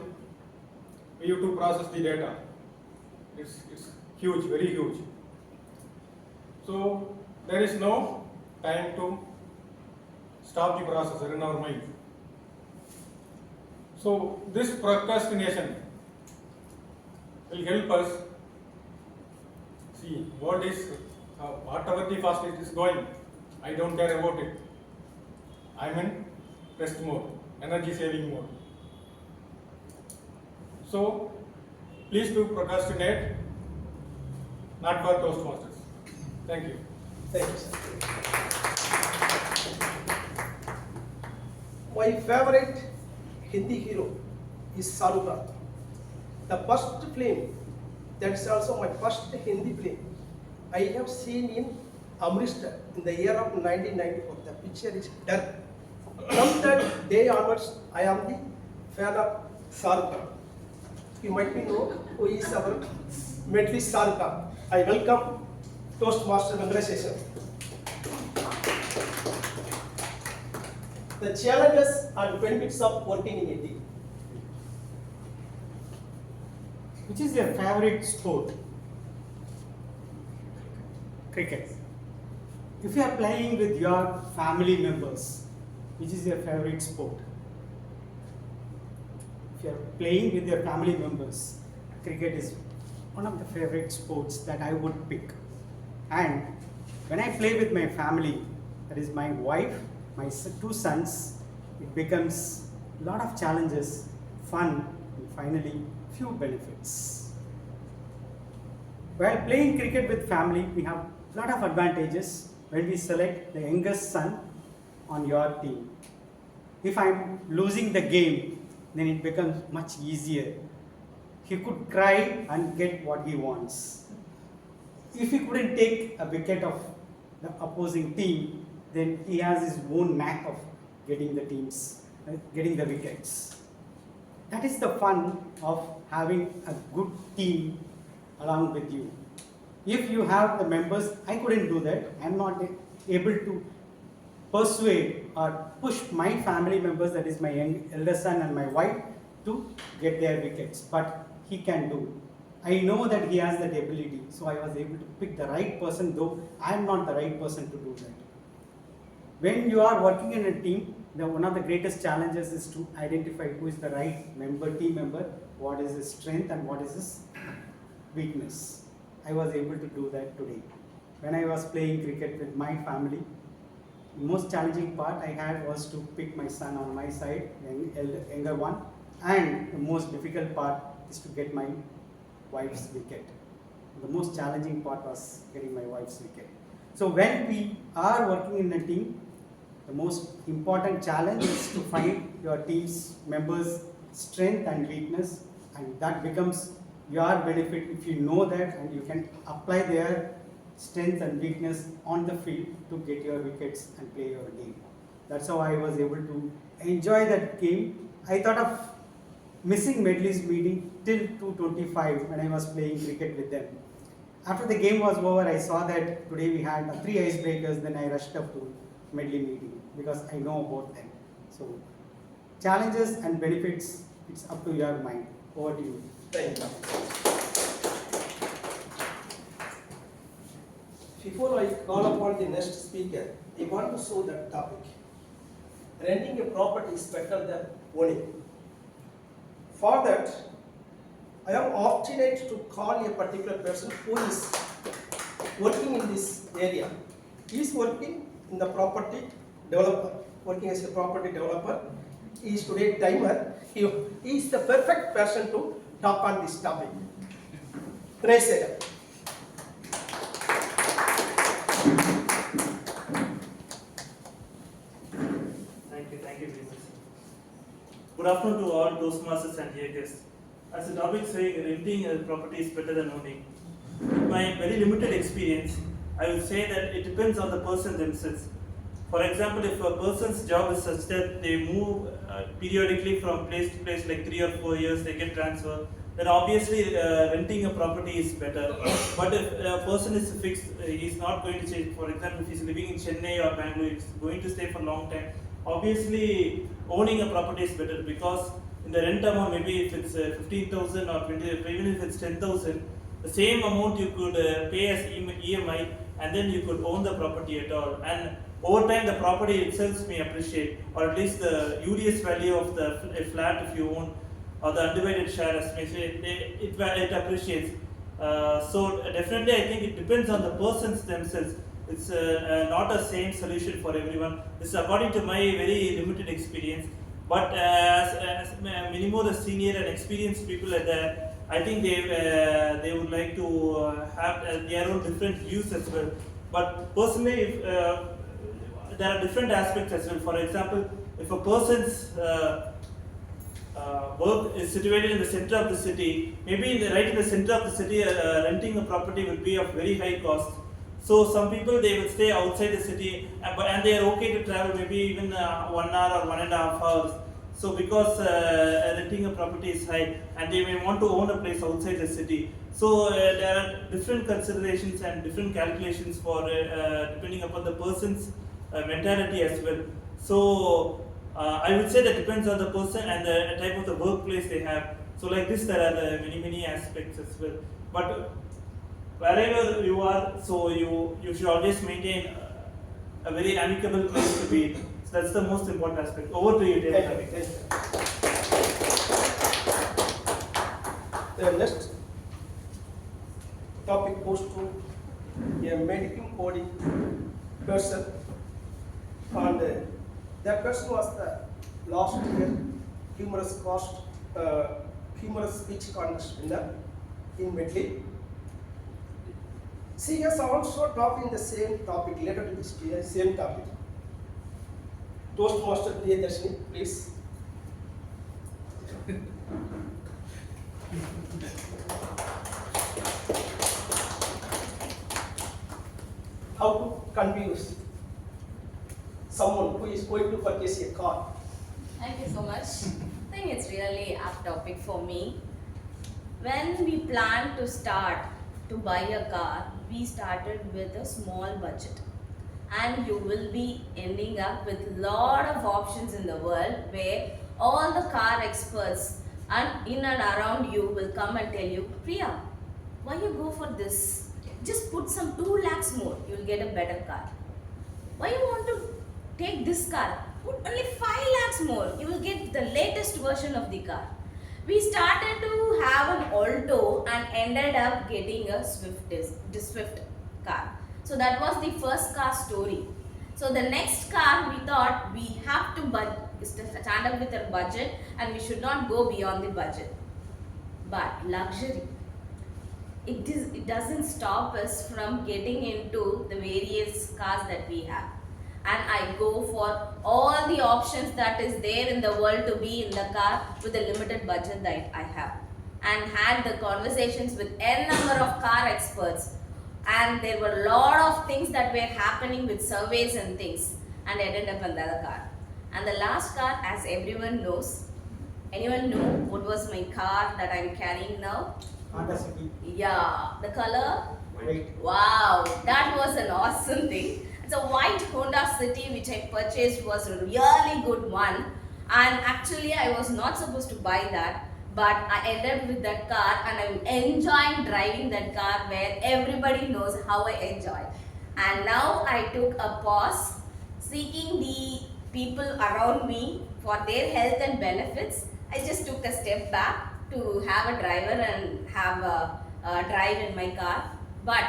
we used to process the data. It's huge, very huge. So there is no time to stop the processor in our mind. So this procrastination will help us see what is, whatever the fast it is going, I don't care about it. I'm in rest mode, energy saving mode. So please do procrastinate, not for Toastmasters. Thank you. Thank you, sir. My favorite Hindi hero is Shahrukh Khan. The first film, that's also my first Hindi film, I have seen in Amritsar in the year of 1994. The picture is dark. From that day onwards, I am the fan of Shahrukh Khan. You might be know who is our Medley Toastmasters. I welcome Toastmaster conversation. The challenges and benefits of working in a team. Which is your favorite sport? Cricket. If you are playing with your family members, which is your favorite sport? If you are playing with your family members, cricket is one of the favorite sports that I would pick. And when I play with my family, that is my wife, my two sons, it becomes a lot of challenges, fun, and finally few benefits. While playing cricket with family, we have a lot of advantages when we select the youngest son on your team. If I'm losing the game, then it becomes much easier. He could cry and get what he wants. If he couldn't take a wicket of the opposing team, then he has his own knack of getting the wickets. That is the fun of having a good team along with you. If you have the members, I couldn't do that. I'm not able to persuade or push my family members, that is my elder son and my wife, to get their wickets, but he can do. I know that he has that ability, so I was able to pick the right person, though I am not the right person to do that. When you are working in a team, one of the greatest challenges is to identify who is the right team member, what is his strength and what is his weakness. I was able to do that today. When I was playing cricket with my family, the most challenging part I had was to pick my son on my side, the younger one, and the most difficult part is to get my wife's wicket. The most challenging part was getting my wife's wicket. So when we are working in a team, the most important challenge is to find your team's members' strength and weakness, and that becomes your benefit if you know that and you can apply their strength and weakness on the field to get your wickets and play your game. That's how I was able to enjoy that game. I thought of missing Medley's meeting till 2:25 when I was playing cricket with them. After the game was over, I saw that today we had 3 icebreakers. Then I rushed up to Medley meeting because I know about them. So challenges and benefits, it's up to your mind. Over to you. Thank you. Before I call upon the next speaker, I want to show that topic. Renting a property is better than owning. For that, I am obstinate to call a particular person who is working in this area. He is working in the property developer, working as a property developer. He is today timer. He is the perfect person to talk on this topic. Thank you, Jesus. Good afternoon to all Toastmasters and dear guests. As the topic saying, renting a property is better than owning. With my very limited experience, I will say that it depends on the person themselves. For example, if a person's job is such that they move periodically from place to place, like 3 or 4 years, they get transferred, then obviously renting a property is better. But if a person is fixed, he's not going to change. For example, if he's living in Chennai or Bangalore, he's going to stay for a long time. Obviously, owning a property is better because in the rent amount, maybe if it's 15,000 or 20, even if it's 10,000, the same amount you could pay as EMI, and then you could own the property at all. And over time, the property itself may appreciate, or at least the UDS value of the flat if you own, or the undivided share, as may say, it appreciates. So definitely, I think it depends on the persons themselves. It's not a same solution for everyone. This is according to my very limited experience. But as many more the senior and experienced people are there, I think they would like to have their own different views as well. But personally, if, there are different aspects as well. For example, if a person's work is situated in the center of the city, maybe right in the center of the city, renting a property will be of very high cost. So some people, they will stay outside the city, and they are okay to travel maybe even 1 hour or 1.5 hours. So because renting a property is high, and they may want to own a place outside the city. So there are different considerations and different calculations for depending upon the person's mentality as well. So I would say that depends on the person and the type of the workplace they have. So like this, there are many aspects as well. But wherever you are, so you should always maintain a very amicable place to be. So that's the most important aspect. Over to you, David. The next topic goes to a medical coding person, and that person was the last year humorous speech contest winner in Medley. She has also talked in the same topic, related to this same topic. Toastmaster Priyadarshini, please. How to confuse someone who is going to purchase a car? Thank you so much. I think it's really apt topic for me. When we planned to start to buy a car, we started with a small budget. And you will be ending up with a lot of options in the world where all the car experts and in and around you will come and tell you, Priya, why you go for this? Just put some 2 lakhs more, you will get a better car. Why you want to take this car? Put only 5 lakhs more, you will get the latest version of the car. We started to have an Alto and ended up getting a Swift car. So that was the first car story. So the next car, we thought we have to stand up with our budget and we should not go beyond the budget. But luxury, it doesn't stop us from getting into the various cars that we have. And I go for all the options that is there in the world to be in the car with the limited budget that I have. And had the conversations with n number of car experts. And there were a lot of things that were happening with surveys and things, and I ended up in the other car. And the last car, as everyone knows, anyone know what was my car that I'm carrying now? Honda City. Yeah, the color? Wow, that was an awesome thing. It's a white Honda City which I purchased was a really good one. And actually I was not supposed to buy that, but I ended with that car and I'm enjoying driving that car where everybody knows how I enjoy. And now I took a pause, seeking the people around me for their health and benefits. I just took a step back to have a driver and have a drive in my car. But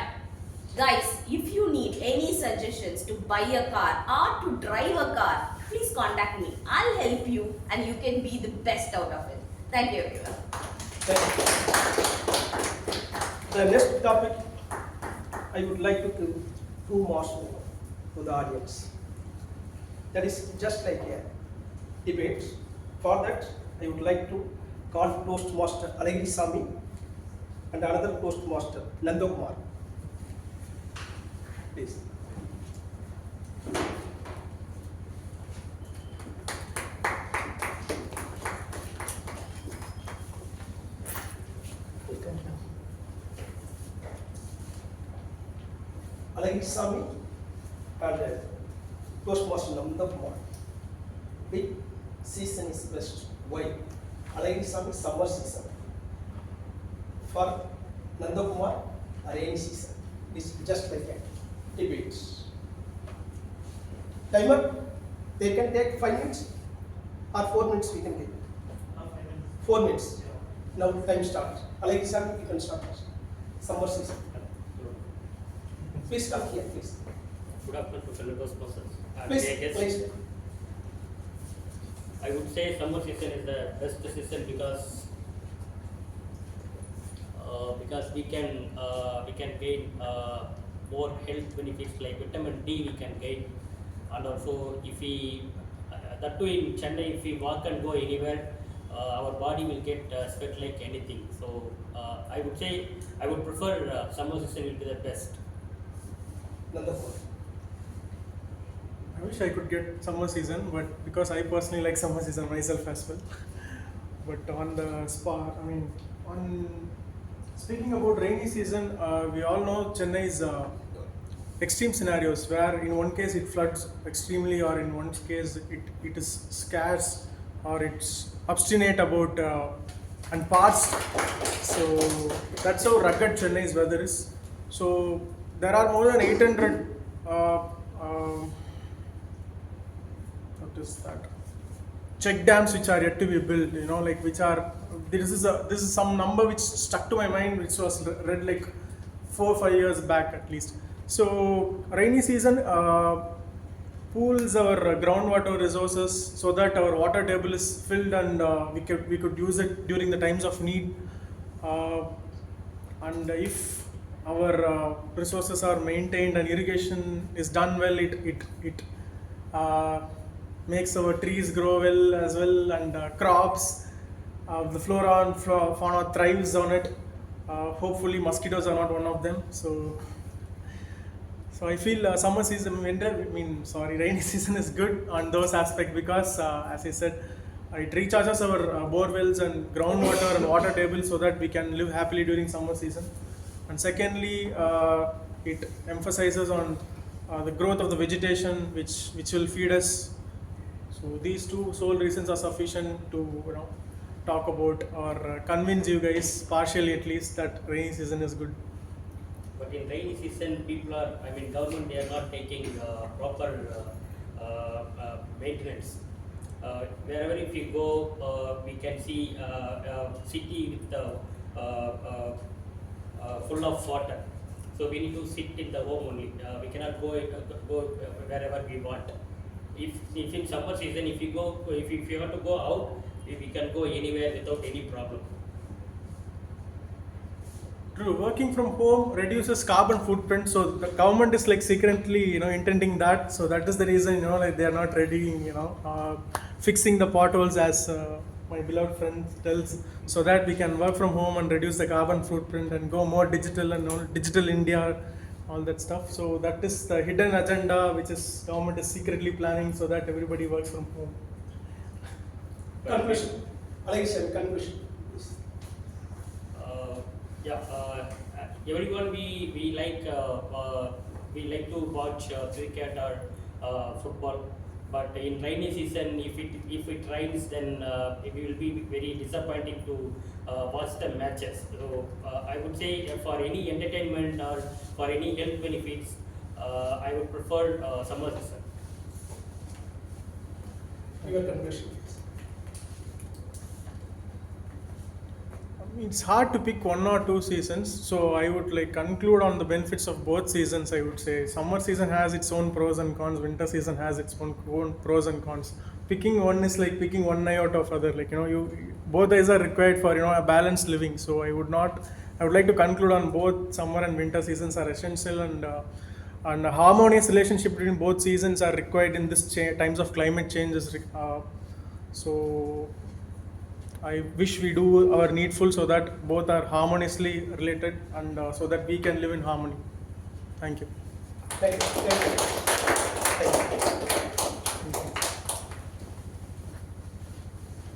guys, if you need any suggestions to buy a car or to drive a car, please contact me. I'll help you and you can be the best out of it. Thank you everyone. The next topic, I would like to give two marks to the audience. That is just like a debate. For that, I would like to call Toastmaster Alagiri Sami and another Toastmaster Nandakumar. Please. Alagiri Sami and Toastmaster Nandakumar. Which season is best? Why? Alagiri Sami, summer season. For Nandakumar, rainy season. It's just like a debate. Timer, they can take 5 minutes or 4 minutes we can take. 4 minutes. Now time starts. Alagiri Sami, you can start first. Summer season. Please come here, please. Good afternoon to fellow Toastmasters. Please. I would say summer season is the best season because we can gain more health benefits like vitamin D we can gain, and also if we that too in Chennai, if we walk and go anywhere, our body will get sweat like anything. So I would say I would prefer summer season will be the best. I wish I could get summer season, but because I personally like summer season myself as well. But on the speaking about rainy season, we all know Chennai's extreme scenarios where in one case it floods extremely, or in one case it is scarce, or it's obstinate about and parched. So that's how rugged Chennai's weather is. So there are more than 800 check dams which are yet to be built, this is some number which stuck to my mind, which was read like 4 or 5 years back at least. So rainy season pools our groundwater resources so that our water table is filled and we could use it during the times of need. And if our resources are maintained and irrigation is done well, it makes our trees grow well as well, and crops, the flora and fauna thrives on it. Hopefully mosquitoes are not one of them. So I feel rainy season is good on those aspects because as I said, it recharges our bore wells and groundwater and water tables so that we can live happily during summer season. And secondly, it emphasizes on the growth of the vegetation which will feed us. So these two sole reasons are sufficient to talk about or convince you guys, partially at least, that rainy season is good. But in rainy season, government, they are not taking proper maintenance. Wherever if you go, we can see city with full of water. So we need to sit in the home only. We cannot go wherever we want. If in summer season, if you want to go out, we can go anywhere without any problem. True, working from home reduces carbon footprint, so the government is secretly intending that. So that is the reason they are not ready fixing the potholes, as my beloved friend tells, so that we can work from home and reduce the carbon footprint and go more digital and digital India, all that stuff. So that is the hidden agenda which is government is secretly planning so that everybody works from home. Conclusion. Conclusion. everyone we like to watch cricket or football. But in rainy season, if it rains, then it will be very disappointing to watch the matches. So I would say for any entertainment or for any health benefits, I would prefer summer season. Your conclusion. It's hard to pick one or two seasons, so I would like conclude on the benefits of both seasons. I would say summer season has its own pros and cons, winter season has its own pros and cons. Picking one is like picking one eye out of other. Like you both eyes are required for a balanced living. So I would like to conclude on both summer and winter seasons are essential, and a harmonious relationship between both seasons are required in this times of climate change. So I wish we do our needful so that both are harmoniously related and so that we can live in harmony. Thank you. Thank you.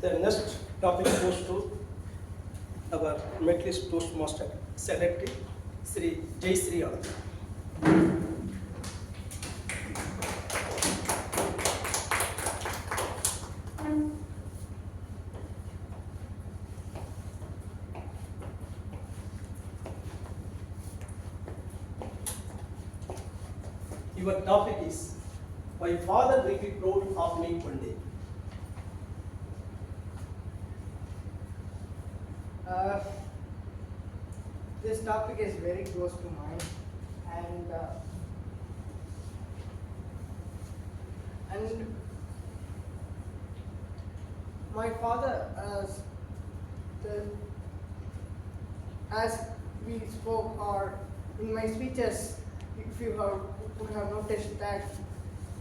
The next topic goes to our Medley Toastmaster Secretary, Sri Jai Sri Anand. Your topic is, my father will be proud of me one day. This topic is very close to mine, and my father, as we spoke or in my speeches, if you would have noticed that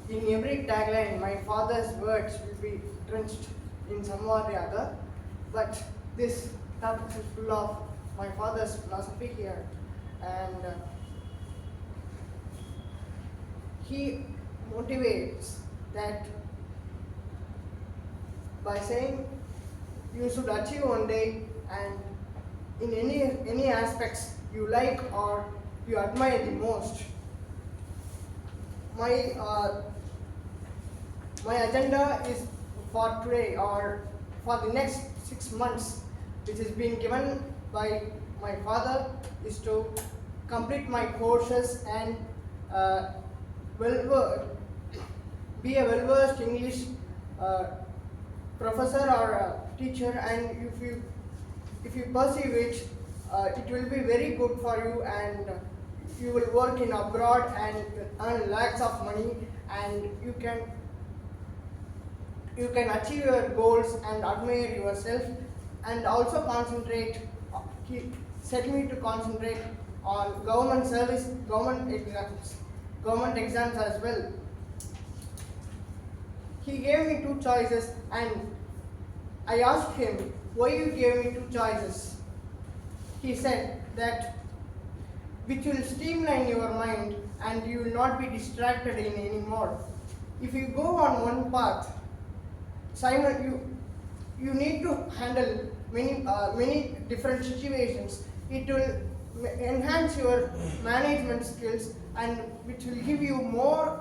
in every tagline, my father's words will be drenched in some or the other, but this topic is full of my father's philosophy here, and he motivates that by saying you should achieve one day, and in any aspects you like or you admire the most. My agenda is for today or for the next 6 months, which is being given by my father, is to complete my courses and be a well-versed English professor or teacher, and if you pursue it, it will be very good for you, and you will work in abroad and earn lakhs of money, and you can achieve your goals and admire yourself, and also he set me to concentrate on government exams as well. He gave me 2 choices, and I asked him, why you gave me 2 choices? He said that which will streamline your mind and you will not be distracted in anymore. If you go on one path, Simon, you need to handle many different situations. It will enhance your management skills, and which will give you more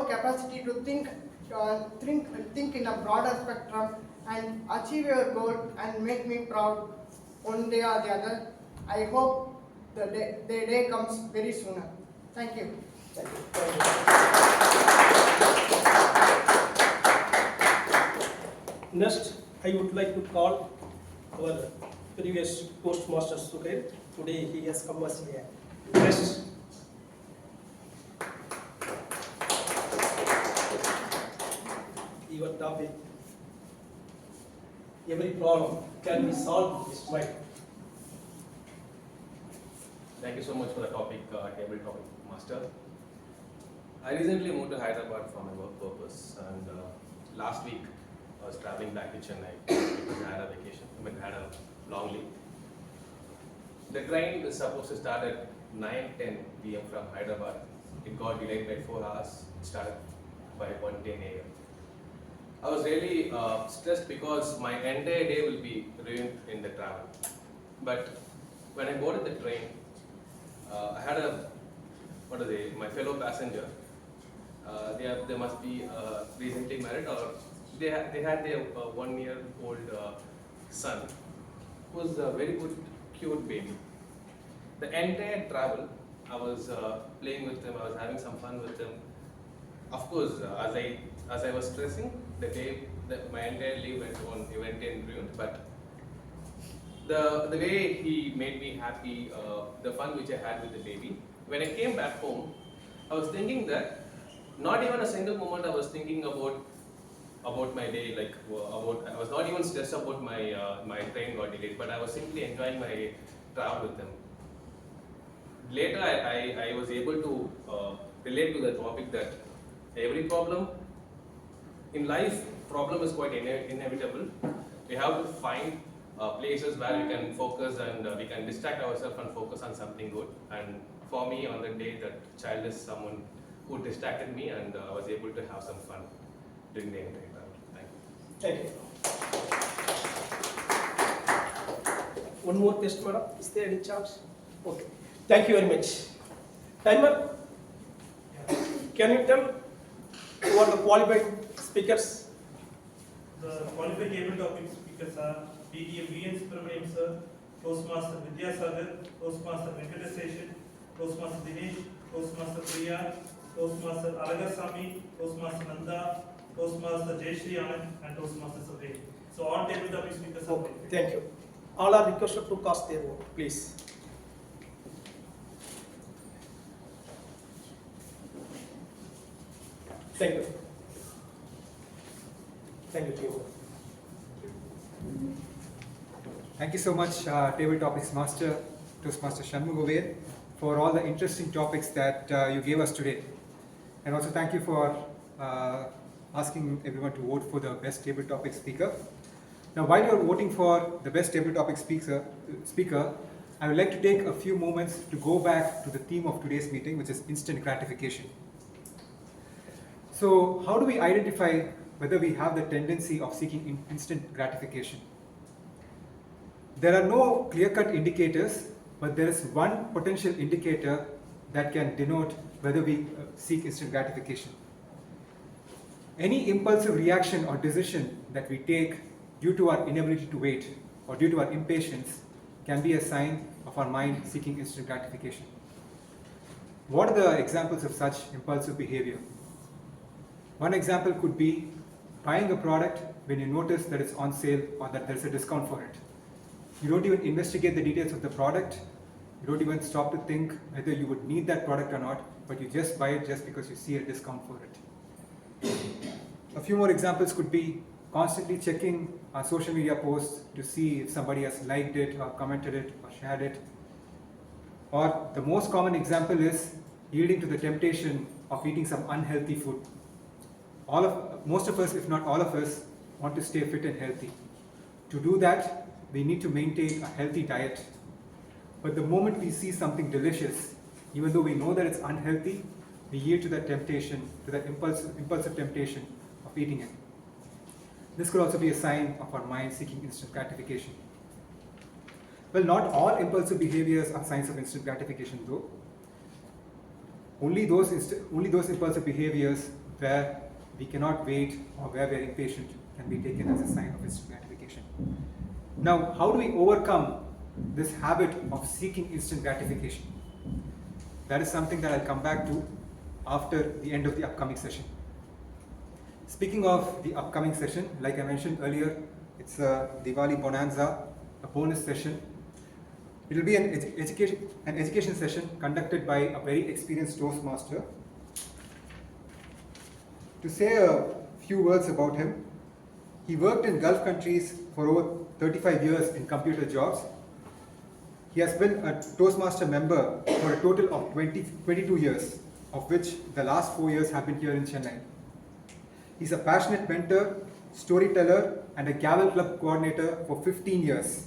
capacity to think in a broader spectrum and achieve your goal and make me proud one day or the other. I hope the day comes very sooner. Thank you. Thank you. Next, I would like to call our previous Toastmaster Sukair. Today he has come as a guest. Your topic, every problem can be solved with smile. Thank you so much for the topic, table topic, Master. I recently moved to Hyderabad for my work purpose, and last week I was traveling back to Chennai because I had a vacation. I had a long leave. The train is supposed to start at 9:10 p.m. from Hyderabad. It got delayed by 4 hours. It started by 1:10 a.m. I was really stressed because my entire day will be ruined in the travel. But when I boarded the train, I had my fellow passenger. They must be recently married, or they had their 1-year-old son, who was a very good, cute baby. The entire travel, I was playing with them. I was having some fun with them. Of course, as I was stressing, my entire leave went in ruined. But the way he made me happy, the fun which I had with the baby. When I came back home, I was thinking that not even a single moment I was thinking about my day, I was not even stressed about my train got delayed, but I was simply enjoying my travel with them. Later, I was able to relate to the topic that every problem in life, problem is quite inevitable. We have to find places where we can focus and we can distract ourselves and focus on something good. And for me, on the day, that child is someone who distracted me, and I was able to have some fun during the entire time. Thank you. Thank you. One more test, madam. Is there any chance? Okay. Thank you very much. Timer. Can you tell who are the qualified speakers? The qualified table topic speakers are PDM V.N. Subramaniam sir, Toastmaster Vidyasagar, Toastmaster Venkateseshan, Toastmaster Dinesh, Toastmaster Priya, Toastmaster Alagasamy, Toastmaster Nanda, Toastmaster Jayashri Anand, and Toastmaster Survey. So all table topic speakers are qualified. Thank you. All are requested to cast their vote, please. Thank you. Thank you, team. Thank you so much, Table Topics Master, Toastmaster Shanmugoved, for all the interesting topics that you gave us today. And also thank you for asking everyone to vote for the best table topic speaker. Now, while you're voting for the best table topic speaker, I would like to take a few moments to go back to the theme of today's meeting, which is instant gratification. So, how do we identify whether we have the tendency of seeking instant gratification? There are no clear-cut indicators, but there is one potential indicator that can denote whether we seek instant gratification. Any impulsive reaction or decision that we take due to our inability to wait or due to our impatience can be a sign of our mind seeking instant gratification. What are the examples of such impulsive behavior? One example could be buying a product when you notice that it's on sale or that there's a discount for it. You don't even investigate the details of the product. You don't even stop to think whether you would need that product or not, but you just buy it just because you see a discount for it. A few more examples could be constantly checking our social media posts to see if somebody has liked it or commented it or shared it. Or the most common example is yielding to the temptation of eating some unhealthy food. Most of us, if not all of us, want to stay fit and healthy. To do that, we need to maintain a healthy diet. But the moment we see something delicious, even though we know that it's unhealthy, we yield to that temptation, to that impulsive temptation of eating it. This could also be a sign of our mind seeking instant gratification. Well, not all impulsive behaviors are signs of instant gratification though. Only those impulsive behaviors where we cannot wait or where we are impatient can be taken as a sign of instant gratification. Now, how do we overcome this habit of seeking instant gratification? That is something that I'll come back to after the end of the upcoming session. Speaking of the upcoming session, like I mentioned earlier, it's a Diwali Bonanza, a bonus session. It will be an education session conducted by a very experienced Toastmaster. To say a few words about him, he worked in Gulf countries for over 35 years in computer jobs. He has been a Toastmaster member for a total of 22 years, of which the last 4 years have been here in Chennai. He's a passionate mentor, storyteller, and a Gavel Club coordinator for 15 years,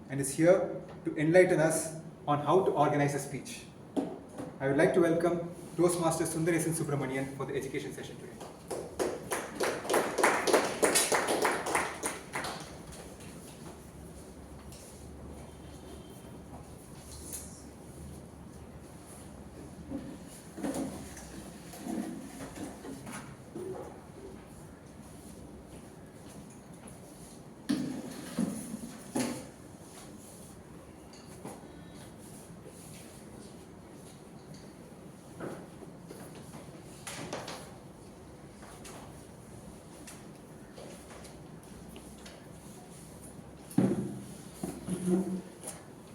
and is here to enlighten us on how to organize a speech. I would like to welcome Toastmaster Sundaresan Subramanian for the education session today.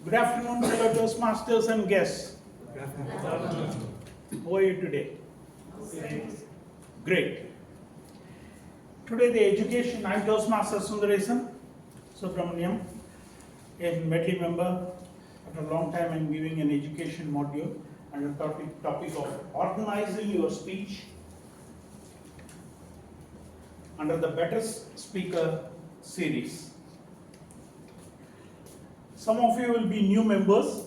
Good afternoon, fellow Toastmasters and guests. How are you today? Great. Today the education, I'm Toastmaster Sundaresan Subramaniam, a Medley member. After a long time I'm giving an education module and a topic of organizing your speech under the Better Speaker series. Some of you will be new members,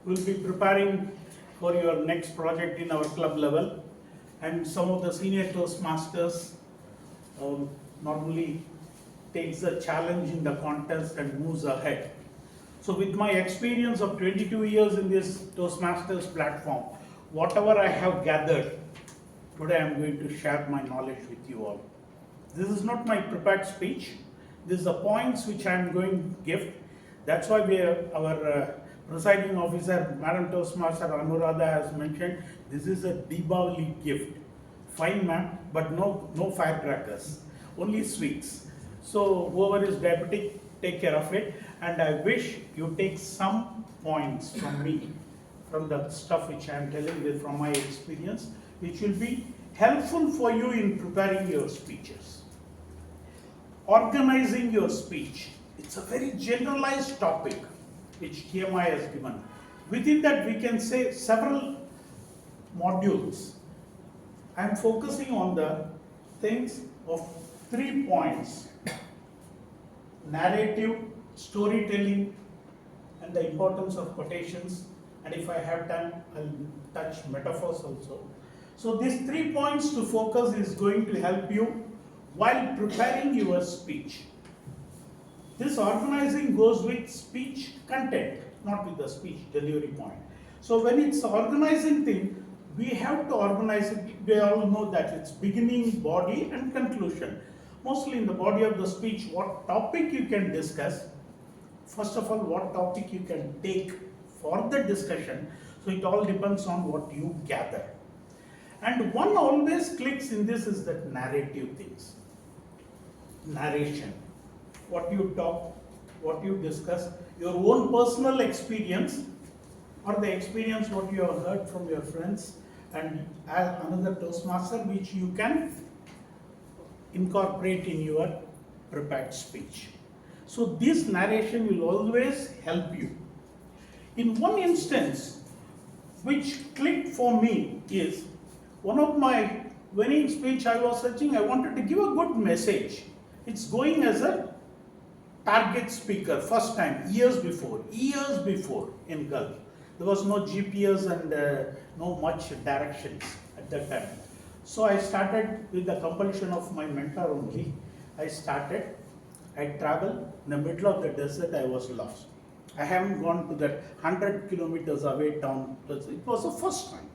will be preparing for your next project in our club level, and some of the senior Toastmasters normally takes the challenge in the contest and moves ahead. So with my experience of 22 years in this Toastmasters platform, whatever I have gathered, today I am going to share my knowledge with you all. This is not my prepared speech. This is the points which I am going to give. That's why our presiding officer, Madam Toastmaster Anuradha has mentioned, this is a Deepavali gift. Fine ma'am, but no firecrackers, only sweets. So whoever is diabetic, take care of it. And I wish you take some points from me, from the stuff which I am telling you from my experience, which will be helpful for you in preparing your speeches. Organizing your speech. It's a very generalized topic which TMI has given. Within that we can say several modules. I am focusing on the things of 3 points: narrative, storytelling, and the importance of quotations. And if I have time, I'll touch metaphors also. So these 3 points to focus is going to help you while preparing your speech. This organizing goes with speech content, not with the speech delivery point. So when it's organizing thing, we have to organize it. We all know that it's beginning, body, and conclusion. Mostly in the body of the speech, what topic you can discuss. First of all, what topic you can take for the discussion. So it all depends on what you gather. And one always clicks in this is that narrative things. Narration. What you talk, what you discuss, your own personal experience, or the experience what you have heard from your friends, and as another Toastmaster which you can incorporate in your prepared speech. So this narration will always help you. In one instance, which clicked for me is one of my winning speech I was searching, I wanted to give a good message. It's going as a target speaker, first time, years before in Gulf. There was no GPS and no much directions at that time. So I started with the compulsion of my mentor only. I traveled in the middle of the desert, I was lost. I haven't gone to that 100 kilometers away town. It was the first time.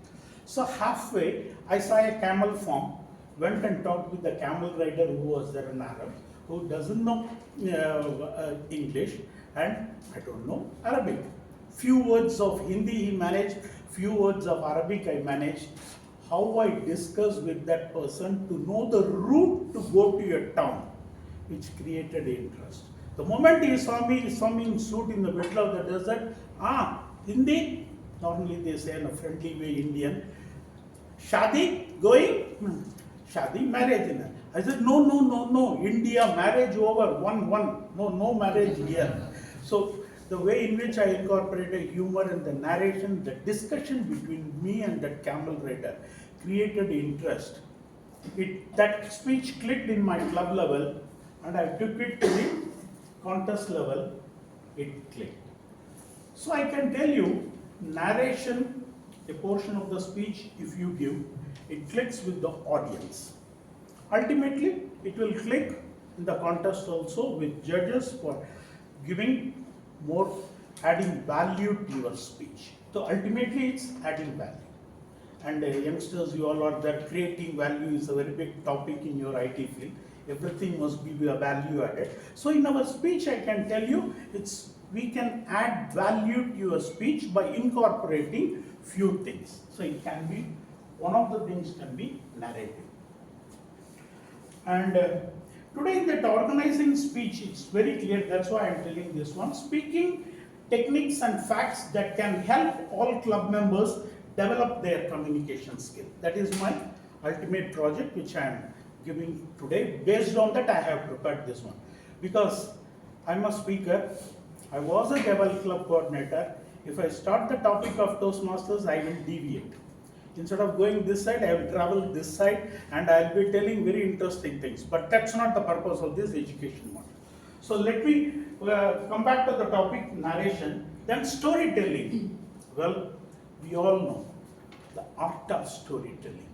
So halfway, I saw a camel farm, went and talked with the camel rider who was there, an Arab, who doesn't know English and I don't know Arabic. Few words of Hindi he managed, few words of Arabic I managed. How I discussed with that person to know the route to go to your town, which created interest. The moment he saw me in suit in the middle of the desert, Hindi, normally they say in a friendly way Indian, Shadi, going? Shadi, marriage. I said, no, India, marriage over, one, no marriage here. So the way in which I incorporated humor and the narration, the discussion between me and that camel rider created interest. That speech clicked in my club level and I took it to the contest level, it clicked. So I can tell you, narration, a portion of the speech, if you give, it clicks with the audience. Ultimately, it will click in the contest also with judges for giving more, adding value to your speech. So ultimately, it's adding value. And youngsters, you all are there, creating value is a very big topic in your IT field. Everything must be a value added. So in our speech, I can tell you, we can add value to your speech by incorporating few things. So it can be, one of the things can be narrative. And today that organizing speech, it's very clear, that's why I'm telling this one. Speaking techniques and facts that can help all club members develop their communication skill. That is my ultimate project which I am giving today. Based on that, I have prepared this one. Because I'm a speaker, I was a Gavel Club coordinator. If I start the topic of Toastmasters, I will deviate. Instead of going this side, I will travel this side and I will be telling very interesting things. But that's not the purpose of this education model. So let me come back to the topic narration. Then storytelling. Well, we all know the art of storytelling.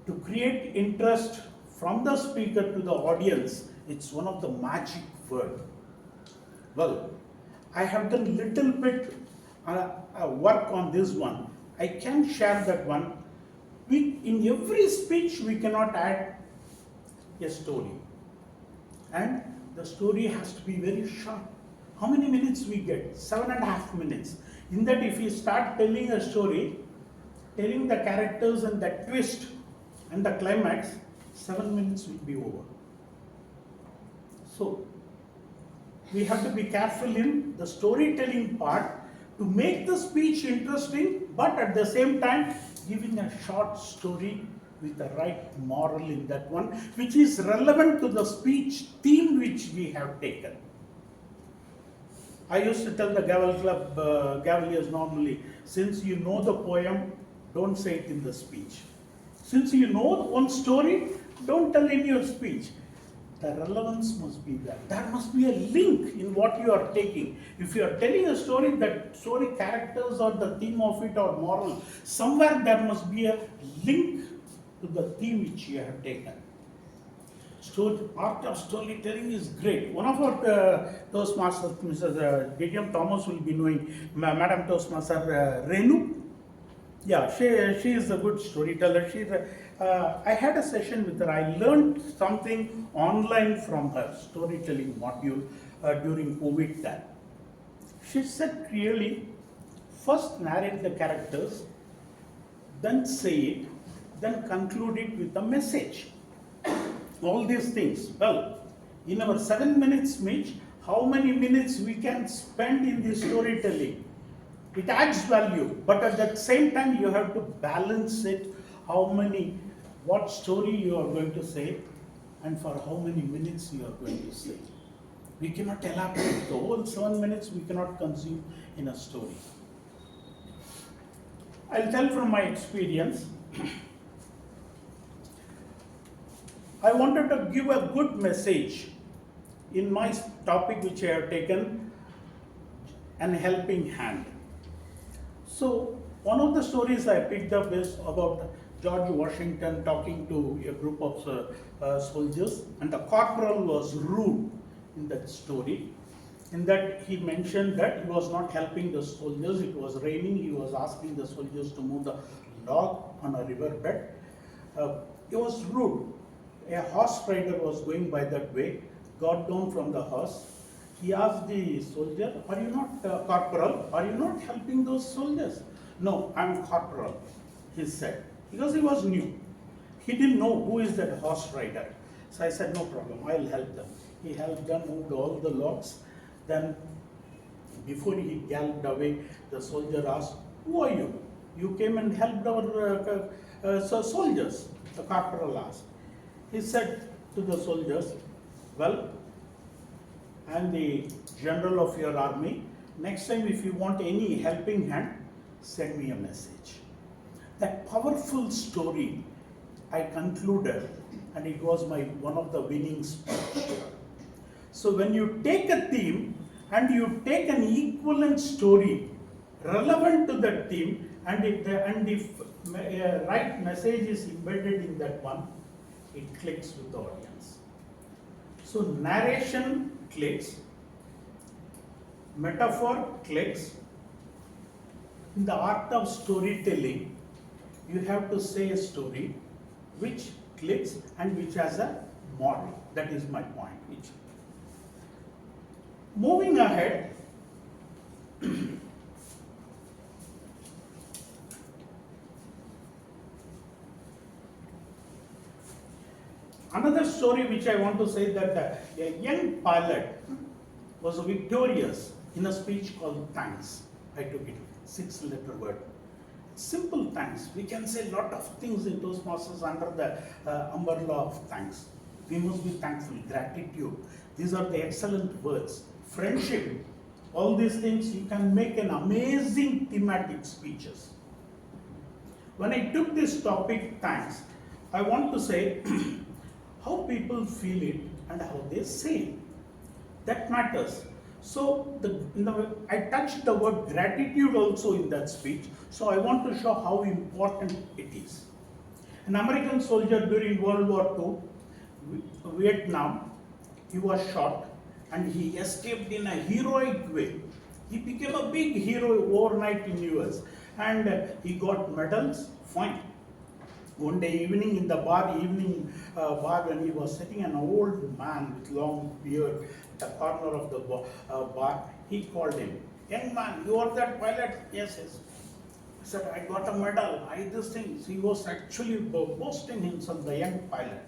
To create interest from the speaker to the audience, it's one of the magic words. Well, I have done little bit work on this one. I can share that one. In every speech, we cannot add a story. And the story has to be very short. How many minutes we get? 7.5 minutes. In that, if we start telling a story, telling the characters and the twist and the climax, 7 minutes will be over. So, we have to be careful in the storytelling part to make the speech interesting, but at the same time, giving a short story with the right moral in that one, which is relevant to the speech theme which we have taken. I used to tell the Gavel Club Gaveliers normally, since you know the poem, don't say it in the speech. Since you know one story, don't tell in your speech. The relevance must be there. There must be a link in what you are taking. If you are telling a story, that story characters or the theme of it or moral, somewhere there must be a link to the theme which you have taken. Art of storytelling is great. One of our Toastmasters, Mrs. D.M. Thomas will be knowing, Madam Toastmaster Renu. Yeah, she is a good storyteller. I had a session with her. I learned something online from her storytelling module during COVID time. She said clearly, first narrate the characters, then say it, then conclude it with a message. All these things. Well, in our 7 minutes speech, how many minutes we can spend in this storytelling? It adds value, but at the same time you have to balance it, what story you are going to say and for how many minutes you are going to say. We cannot elaborate. The whole 7 minutes we cannot consume in a story. I'll tell from my experience. I wanted to give a good message in my topic which I have taken, an helping hand. So one of the stories I picked up is about George Washington talking to a group of soldiers, and the corporal was rude in that story. In that he mentioned that he was not helping the soldiers, it was raining, he was asking the soldiers to move the log on a riverbed. It was rude. A horse rider was going by that way, got down from the horse. He asked the soldier, are you not corporal? Are you not helping those soldiers? No, I'm corporal, he said, because he was new. He didn't know who is that horse rider. So I said, no problem, I'll help them. He helped them, moved all the logs. Then before he galloped away, the soldier asked, who are you? You came and helped our soldiers, the corporal asked. He said to the soldiers, well, I am the general of your army. Next time if you want any helping hand, send me a message. That powerful story I concluded, and it was one of the winning speech. So when you take a theme and you take an equivalent story relevant to that theme, and if right message is embedded in that one, it clicks with the audience. So narration clicks, metaphor clicks. In the art of storytelling, you have to say a story which clicks and which has a moral. That is my point. Moving ahead, another story which I want to say that a young pilot was victorious in a speech called thanks. I took it, 6-letter word. Simple thanks. We can say a lot of things in Toastmasters under the umbrella of thanks. We must be thankful, gratitude. These are the excellent words. Friendship, all these things, you can make an amazing thematic speeches. When I took this topic, thanks, I want to say how people feel it and how they say it. That matters. So I touched the word gratitude also in that speech. So I want to show how important it is. An American soldier during World War II, Vietnam, he was shot and he escaped in a heroic way. He became a big hero overnight in US and he got medals, fine. One day evening in the bar, when he was sitting, an old man with long beard at the corner of the bar, he called him, "Young man, you are that pilot?" "Yes, yes." He said, "I got a medal, these things." He was actually boasting himself, the young pilot.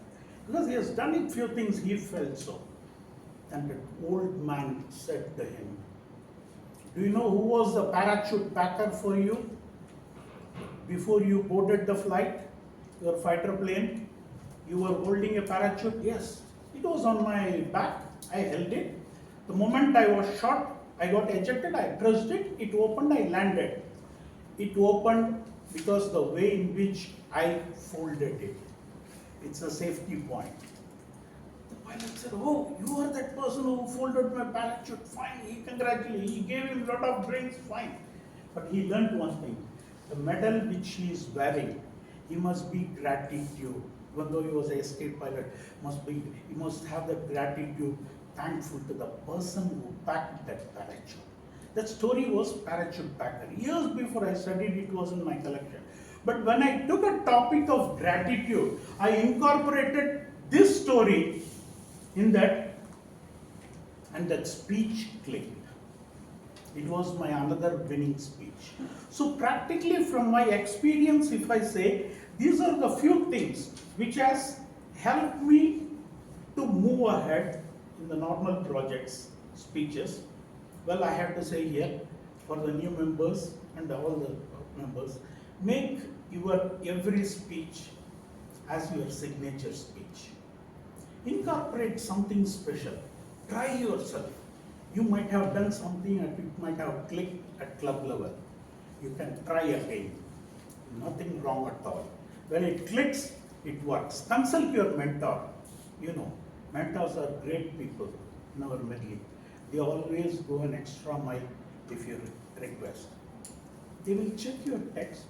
Because he has done a few things, he felt so. And the old man said to him, "Do you know who was the parachute packer for you before you boarded the flight? Your fighter plane, you were holding a parachute?" "Yes, it was on my back, I held it. The moment I was shot, I got ejected, I pressed it, it opened, I landed. It opened because the way in which I folded it. It's a safety point." The pilot said, "Oh, you are that person who folded my parachute, fine." He congratulated, he gave him a lot of drinks, fine. But he learned one thing, the medal which he is wearing, he must be gratitude. Even though he was an escape pilot, he must have that gratitude, thankful to the person who packed that parachute. That story was parachute packer. Years before I studied, it was in my collection. But when I took a topic of gratitude, I incorporated this story in that, and that speech clicked. It was my another winning speech. So practically from my experience, if I say, these are the few things which has helped me to move ahead in the normal projects, speeches. Well, I have to say here, for the new members and all the members, make your every speech as your signature speech. Incorporate something special. Try yourself. You might have done something and it might have clicked at club level. You can try again. Nothing wrong at all. When it clicks, it works. Consult your mentor. You know, mentors are great people in our Medley. They always go an extra mile if you request. They will check your text.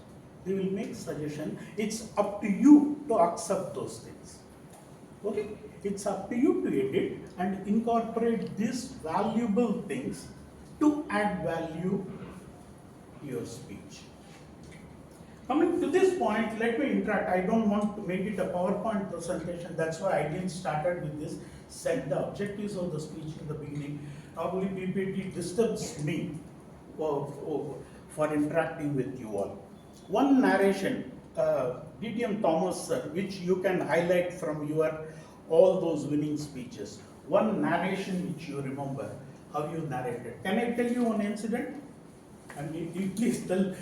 They will make suggestion. It's up to you to accept those things. Okay? It's up to you to edit and incorporate these valuable things to add value to your speech. Coming to this point, let me interact. I don't want to make it a PowerPoint presentation. That's why I didn't start with this. Set the objectives of the speech in the beginning. Probably PPT disturbs me for interacting with you all. One narration, D.T.M. Thomas sir, which you can highlight from your all those winning speeches. One narration which you remember, how you narrated. Can I tell you one incident? And you please tell.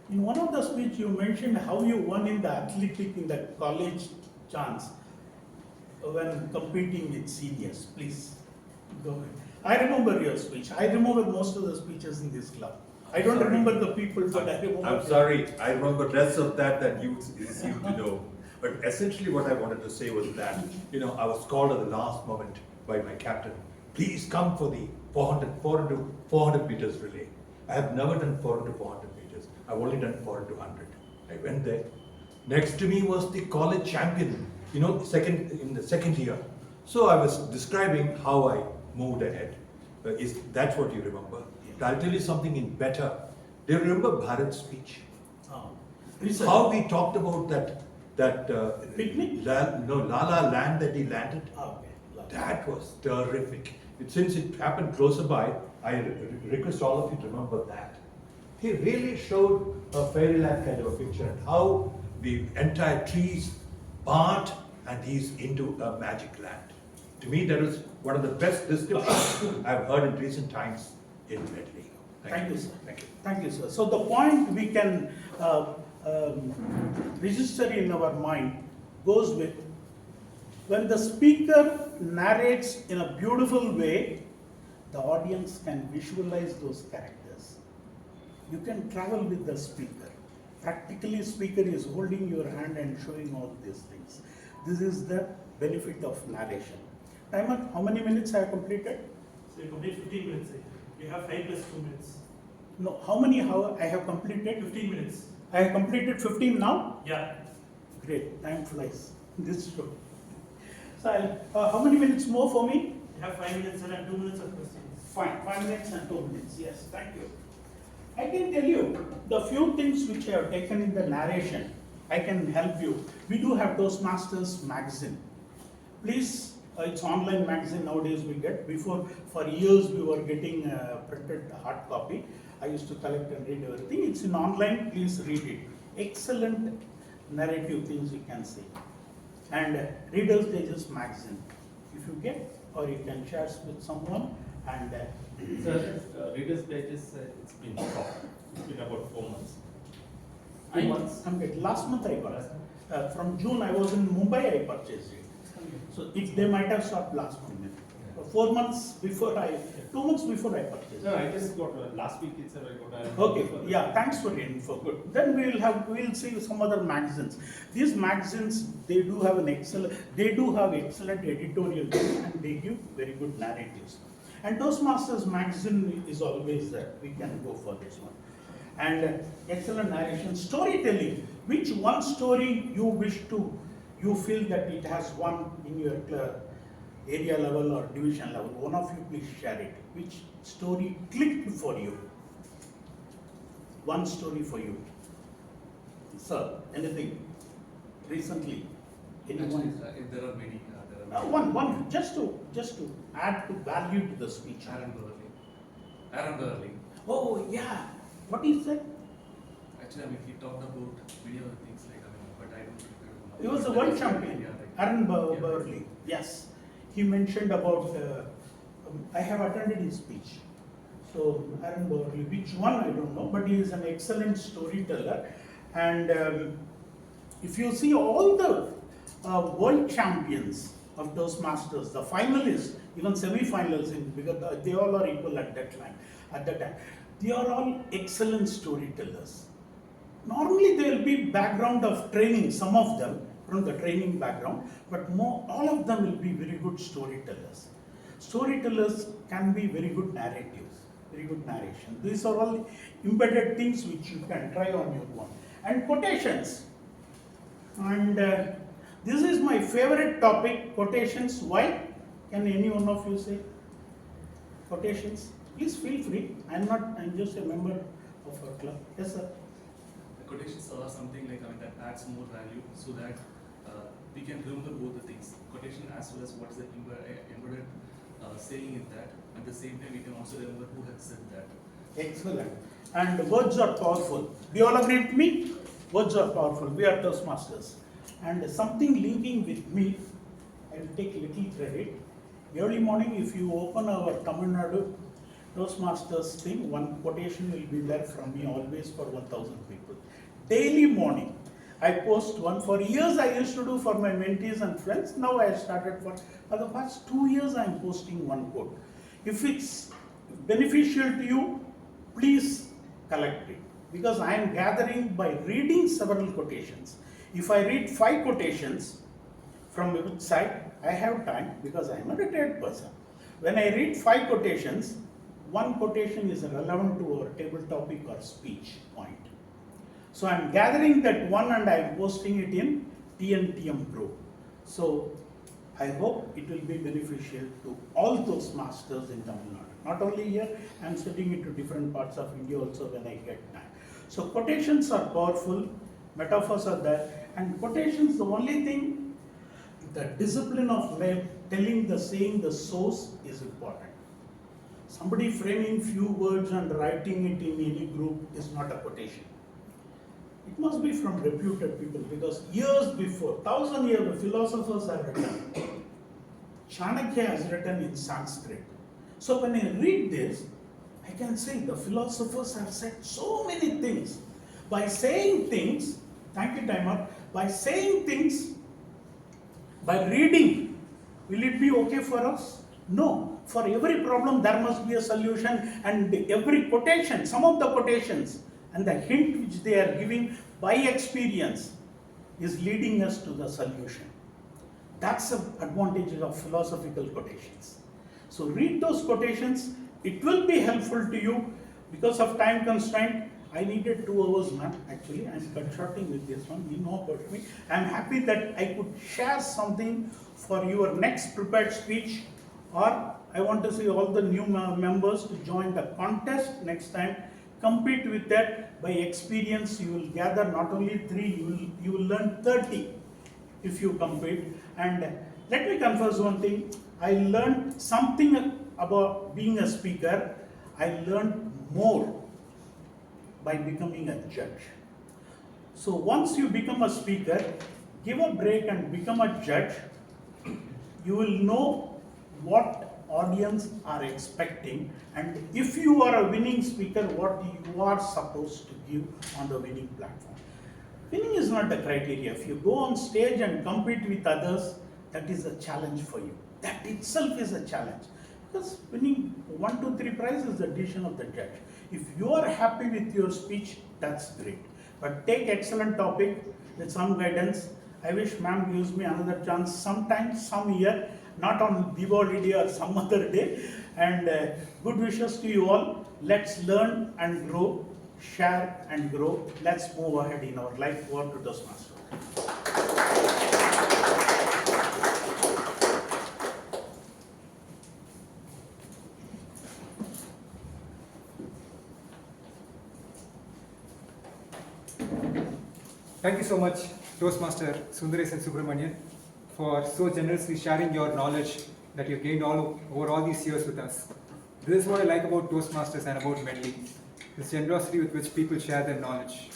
In one of the speech you mentioned how you won in the athletic in the college chance when competing with seniors. Please go ahead. I remember your speech. I remember most of the speeches in this club. I don't remember the people, but I remember. I'm sorry, I remember less of that you seem to know. But essentially what I wanted to say was that, I was called at the last moment by my captain. Please come for the 400 meters relay. I have never done 400 to 400 meters. I've only done 400 to 100. I went there. Next to me was the college champion, in the second year. So I was describing how I moved ahead. That's what you remember. I'll tell you something in better. Do you remember Bharat's speech? How we talked about that picnic? Lala land that he landed. That was terrific. Since it happened closer by, I request all of you to remember that. He really showed a fairyland kind of a picture and how the entire trees part and he's into a magic land. To me, that was one of the best descriptions I've heard in recent times in Medley. Thank you, sir. Thank you. Thank you, sir. So the point we can register in our mind goes with when the speaker narrates in a beautiful way, the audience can visualize those characters. You can travel with the speaker. Practically, speaker is holding your hand and showing all these things. This is the benefit of narration. Timer, how many minutes I have completed? So you complete 15 minutes. You have 5 plus 2 minutes. No, how many I have completed? 15 minutes. I have completed 15 now? Yeah. Great, time flies. This is true. So how many minutes more for me? You have 5 minutes and 2 minutes of questions. Fine, 5 minutes and 2 minutes. Yes, thank you. I can tell you the few things which I have taken in the narration. I can help you. We do have Toastmasters magazine. Please, it's online magazine nowadays we get. Before, for years we were getting printed hard copy. I used to collect and read everything. It's in online, please read it. Excellent narrative things you can see. And Reader's Digest magazine. If you get, or you can share with someone. And Sir, Reader's Digest, it's been stopped. It's been about 4 months. I'm good. Last month I got it. From June I was in Mumbai, I purchased it. So they might have stopped last month. 4 months before 2 months before I purchased. No, I just got last week itself. I got. Okay, yeah, thanks for the info. Good. Then we'll see some other magazines. These magazines, they do have excellent editorial and they give very good narratives. And Toastmasters magazine is always there. We can go for this one. And excellent narration, storytelling. Which one story you feel that it has won in your area level or division level? One of you please share it. Which story clicked for you? One story for you. Sir, anything recently? Anyone? Actually, there are many. One, just to add to value to the speech. Aaron Burley. Oh yeah, what is that? Actually, he talked about many other things but I don't remember. He was a world champion. Aaron Burley. Yes, he mentioned about. I have attended his speech. So Aaron Burley, which one I don't know, but he is an excellent storyteller. And if you see all the world champions of Toastmasters, the finalists, even semi-finals, because they all are equal at that time. They are all excellent storytellers. Normally there will be background of training, some of them from the training background, but all of them will be very good storytellers. Storytellers can be very good narratives, very good narration. These are all embedded things which you can try on your own. And quotations. And this is my favorite topic, quotations. Why? Can any one of you say? Quotations. Please feel free. I'm just a member of our club. Yes, sir. The quotations are something that adds more value so that we can remember both the things. Quotation as well as what is the embedded saying in that. At the same time, we can also remember who has said that. Excellent. And words are powerful. Do you all agree with me? Words are powerful. We are Toastmasters. And something linking with me, I will take little credit. Early morning, if you open our Tamil Nadu Toastmasters thing, one quotation will be there from me always for 1,000 people. Daily morning, I post one. For years I used to do for my mentees and friends. Now I started for the past 2 years I am posting one quote. If it's beneficial to you, please collect it. Because I am gathering by reading several quotations. If I read 5 quotations from a website, I have time because I am a retired person. When I read 5 quotations, one quotation is relevant to our table topic or speech point. So I am gathering that one and I am posting it in TNTM group. So I hope it will be beneficial to all those masters in Tamil Nadu. Not only here, I am sending it to different parts of India also when I get time. So quotations are powerful, metaphors are there, and quotations, the only thing, the discipline of telling the saying, the source is important. Somebody framing few words and writing it in any group is not a quotation. It must be from reputed people because years before, 1,000 years, philosophers have written. Chanakya has written in Sanskrit. So when I read this, I can say the philosophers have said so many things. By saying things, thank you, timer, by saying things, by reading, will it be okay for us? No. For every problem, there must be a solution, and every quotation, some of the quotations, and the hint which they are giving by experience is leading us to the solution. That's the advantage of philosophical quotations. So read those quotations. It will be helpful to you. Because of time constraint, I needed 2 hours, ma'am. Actually, I'm cut shorting with this one. You know about me. I'm happy that I could share something for your next prepared speech, or I want to see all the new members to join the contest next time. Compete with that. By experience, you will gather not only 3, you will learn 30 if you compete. And let me confess one thing. I learned something about being a speaker. I learned more by becoming a judge. So once you become a speaker, give a break and become a judge. You will know what audience are expecting, and if you are a winning speaker, what you are supposed to give on the winning platform. Winning is not the criteria. If you go on stage and compete with others, that is a challenge for you. That itself is a challenge. Because winning 1, 2, 3 prize is the decision of the judge. If you are happy with your speech, that's great. But take excellent topic with some guidance. I wish ma'am gives me another chance sometime, some year, not on Diwali day or some other day. And good wishes to you all. Let's learn and grow, share and grow. Let's move ahead in our life. Over to Toastmasters. Thank you so much, Toastmaster Sundaresh and Subramanian, for so generously sharing your knowledge that you've gained over all these years with us. This is what I like about Toastmasters and about Medley, this generosity with which people share their knowledge.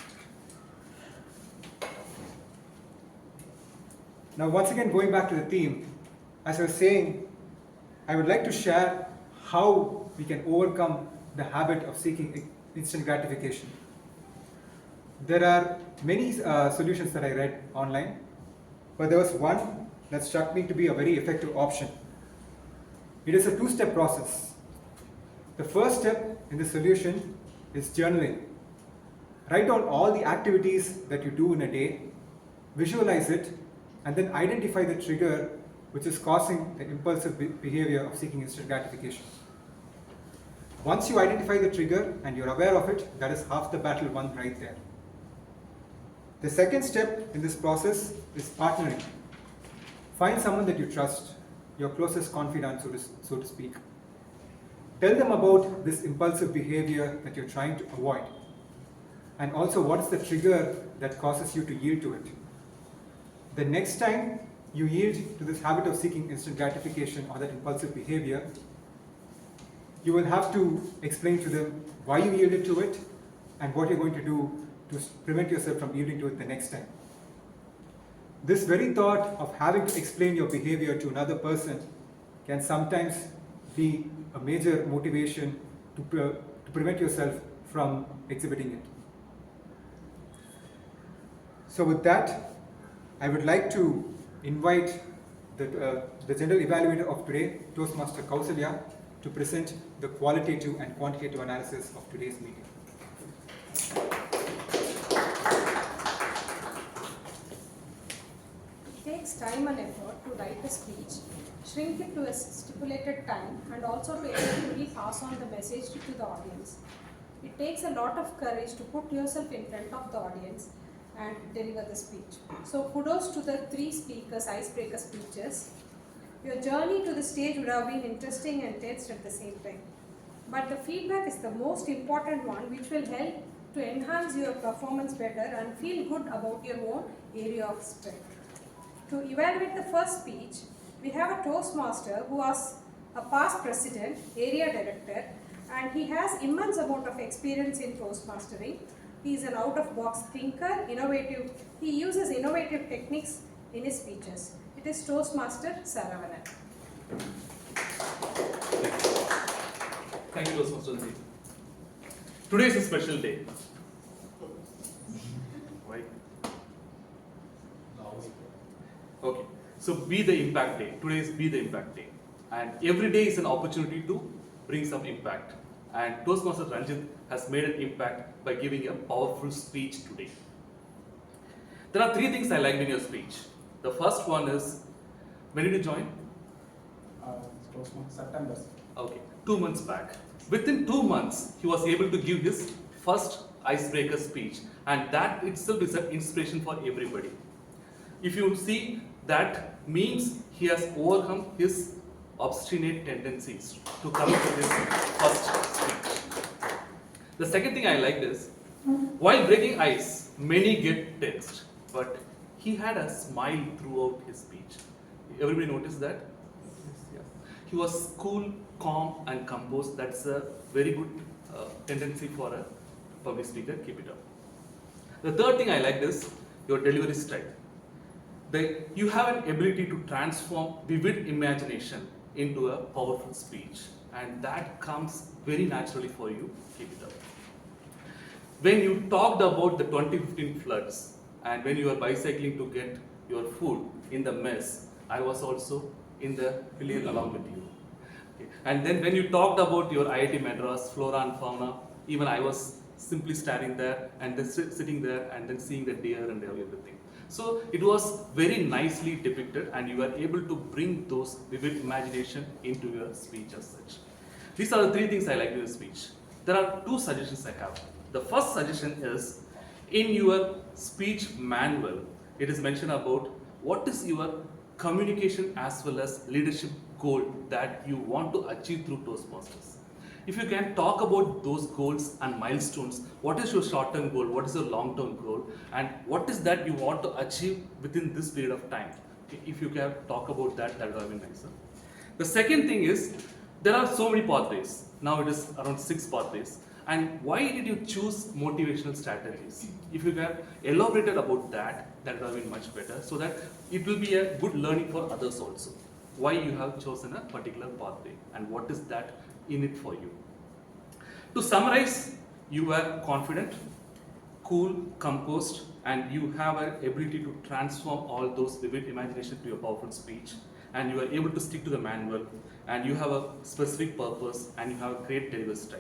Now, once again, going back to the theme, as I was saying, I would like to share how we can overcome the habit of seeking instant gratification. There are many solutions that I read online, but there was one that struck me to be a very effective option. It is a 2-step process. The first step in the solution is journaling. Write down all the activities that you do in a day, visualize it, and then identify the trigger which is causing the impulsive behavior of seeking instant gratification. Once you identify the trigger and you're aware of it, that is half the battle won right there. The second step in this process is partnering. Find someone that you trust, your closest confidant, so to speak. Tell them about this impulsive behavior that you're trying to avoid, and also what is the trigger that causes you to yield to it. The next time you yield to this habit of seeking instant gratification or that impulsive behavior, you will have to explain to them why you yielded to it and what you're going to do to prevent yourself from yielding to it the next time. This very thought of having to explain your behavior to another person can sometimes be a major motivation to prevent yourself from exhibiting it. So with that, I would like to invite the general evaluator of today, Toastmaster Kausalya, to present the qualitative and quantitative analysis of today's meeting. It takes time and effort to write a speech, shrink it to a stipulated time, and also to effectively pass on the message to the audience. It takes a lot of courage to put yourself in front of the audience and deliver the speech. So kudos to the 3 speakers, icebreaker speeches. Your journey to the stage would have been interesting and tense at the same time. But the feedback is the most important one, which will help to enhance your performance better and feel good about your own area of strength. To evaluate the first speech, we have a Toastmaster who was a past president, area director, and he has immense amount of experience in Toastmastering. He is an out-of-box thinker, innovative. He uses innovative techniques in his speeches. It is Toastmaster Saravanan. Thank you, Toastmaster. Today is a special day. Right? Okay. So be the impact day. Today is be the impact day. And every day is an opportunity to bring some impact. And Toastmaster Ranjit has made an impact by giving a powerful speech today. There are 3 things I liked in your speech. The first one is, when did you join? September. Okay, 2 months back. Within 2 months, he was able to give his first icebreaker speech, and that itself is an inspiration for everybody. If you see, that means he has overcome his obstinate tendencies to come up with his first speech. The second thing I liked is, while breaking ice, many get tensed, but he had a smile throughout his speech. Everybody noticed that? Yeah. He was cool, calm, and composed. That's a very good tendency for a public speaker. Keep it up. The third thing I liked is your delivery style. You have an ability to transform vivid imagination into a powerful speech, and that comes very naturally for you. Keep it up. When you talked about the 2015 floods and when you were bicycling to get your food in the mess, I was also in the pillion along with you. Okay. And then when you talked about your IIT Madras, flora and fauna, even I was simply standing there and then sitting there and then seeing the deer and everything. So it was very nicely depicted, and you were able to bring those vivid imagination into your speech as such. These are the 3 things I like in your speech. There are 2 suggestions I have. The first suggestion is, in your speech manual, it is mentioned about what is your communication as well as leadership goal that you want to achieve through Toastmasters. If you can talk about those goals and milestones, what is your short-term goal, what is your long-term goal, and what is that you want to achieve within this period of time. Okay, if you can talk about that, that would be nicer. The second thing is, there are so many pathways. Now it is around 6 pathways. And why did you choose motivational strategies? If you can elaborate about that, that would have been much better, so that it will be a good learning for others also. Why you have chosen a particular pathway and what is that in it for you. To summarize, you were confident, cool, composed, and you have an ability to transform all those vivid imagination to your powerful speech, and you are able to stick to the manual, and you have a specific purpose, and you have a great delivery style.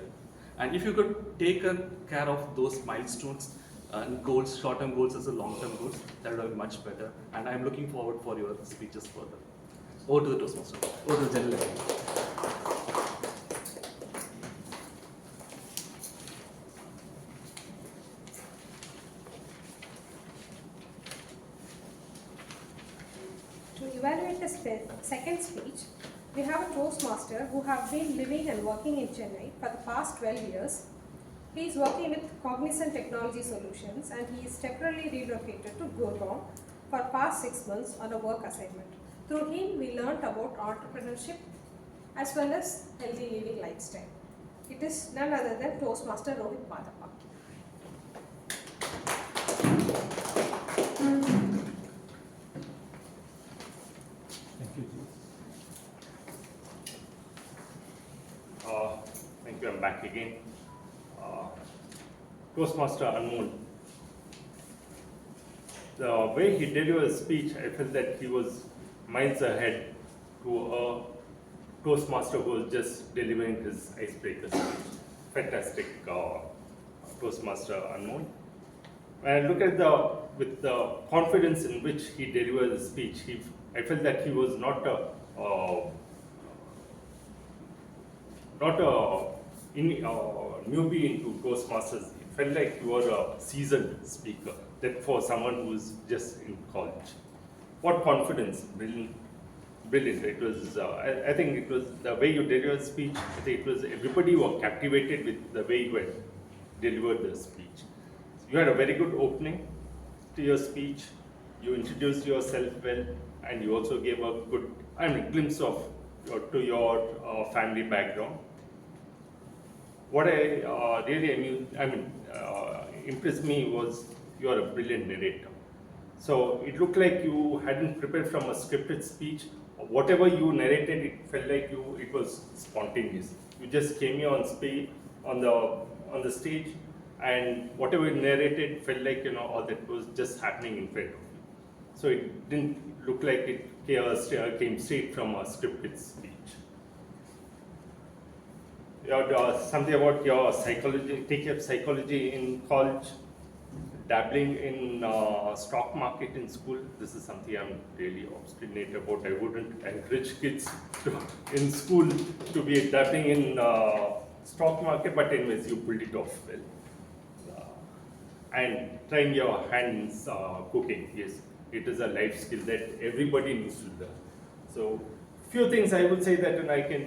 And if you could take care of those milestones and goals, short-term goals as well as long-term goals, that would have been much better. And I'm looking forward for your speeches further. Over to the Toastmaster. Over to the general. To evaluate the second speech, we have a Toastmaster who have been living and working in Chennai for the past 12 years. He is working with Cognizant Technology Solutions, and he is temporarily relocated to Gurgaon for past 6 months on a work assignment. Through him, we learnt about entrepreneurship as well as healthy living lifestyle. It is none other than Toastmaster Rohit Madhapa. Thank you, I'm back again. Toastmaster Anmol. The way he delivered his speech, I felt that he was miles ahead to a Toastmaster who was just delivering his icebreaker speech. Fantastic Toastmaster Anmol. When I look at with the confidence in which he delivered his speech, I felt that he was not a newbie into Toastmasters. It felt like you were a seasoned speaker, that for someone who is just in college. What confidence, brilliant. It was, I think it was the way you delivered the speech, I think it was everybody were captivated with the way you had delivered the speech. You had a very good opening to your speech, you introduced yourself well, and you also gave a good, glimpse of your family background. What really impressed me was you are a brilliant narrator. So it looked like you hadn't prepared from a scripted speech. Whatever you narrated, it felt like it was spontaneous. You just came here on the on the stage, and whatever you narrated felt like, all that was just happening in front of you. So it didn't look like it came straight from a scripted speech. Something about your psychology, take up psychology in college, dabbling in stock market in school. This is something I'm really obstinate about. I wouldn't encourage kids in school to be dabbling in stock market, but anyways, you pulled it off well. And trying your hands cooking, yes, it is a life skill that everybody needs to learn. So few things I would say that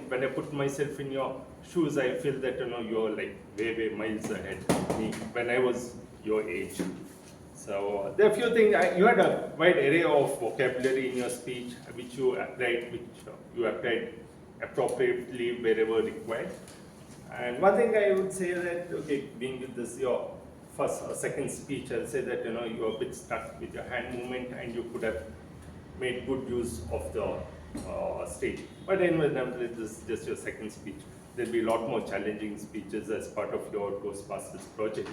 when I put myself in your shoes, I feel that you're like way miles ahead of me when I was your age. So there are few things. You had a wide array of vocabulary in your speech, which you applied appropriately wherever required. And one thing I would say that, okay, being with this your first or second speech, I'll say that you are a bit stuck with your hand movement, and you could have made good use of the stage. But anyway, this is just your second speech. There'll be a lot more challenging speeches as part of your Toastmasters project.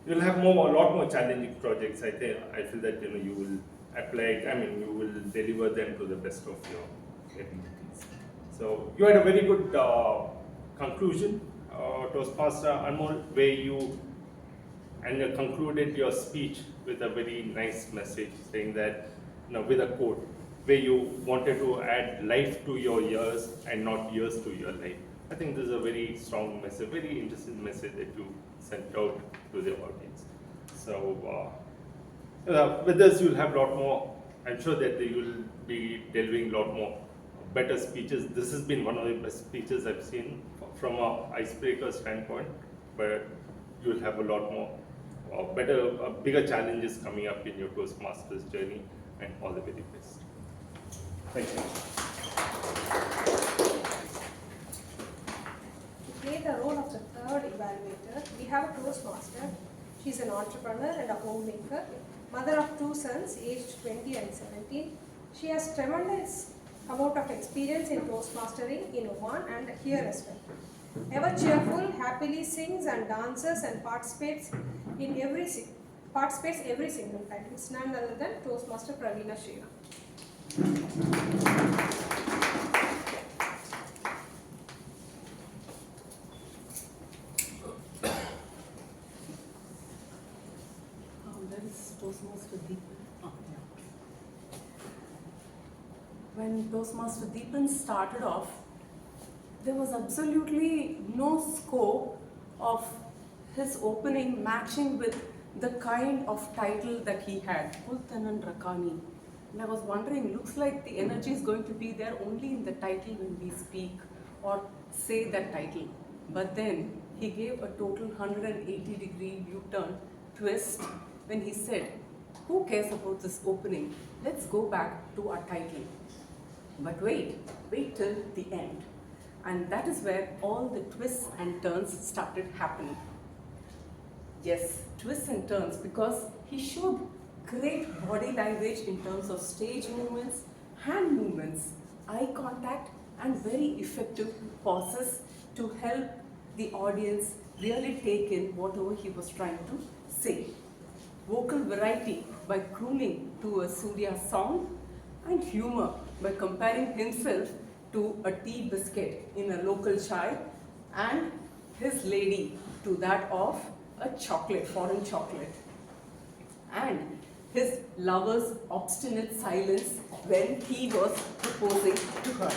You'll have a lot more challenging projects. I feel that you will apply. You will deliver them to the best of your abilities. So you had a very good conclusion, Toastmaster Anmol, where you concluded your speech with a very nice message, saying that with a quote, where you wanted to add life to your years and not years to your life. I think this is a very strong message, very interesting message that you sent out to the audience. So with this, you'll have a lot more. I'm sure that you will be delivering a lot more better speeches. This has been one of the best speeches I've seen from an icebreaker standpoint, but you'll have a lot more bigger challenges coming up in your Toastmasters journey, and all the very best. Thank you. To play the role of the third evaluator, we have a Toastmaster. She's an entrepreneur and a homemaker, mother of 2 sons aged 20 and 17. She has tremendous amount of experience in Toastmastering in Oman and here as well. Ever cheerful, happily sings and dances and participates every single time. It's none other than Toastmaster Praveena Sriram. There is Toastmaster Deepan. When Toastmaster Deepan started off, there was absolutely no scope of his opening matching with the kind of title that he had, Kultanan Rakani. And I was wondering, looks like the energy is going to be there only in the title when we speak or say that title. But then he gave a total 180-degree U-turn twist when he said, who cares about this opening? Let's go back to our title. But wait till the end. And that is where all the twists and turns started happening. Yes, twists and turns, because he showed great body language in terms of stage movements, hand movements, eye contact, and very effective pauses to help the audience really take in whatever he was trying to say. Vocal variety by crooning to a Surya song, and humor by comparing himself to a tea biscuit in a local chai and his lady to that of a chocolate, foreign chocolate. And his lover's obstinate silence when he was proposing to her.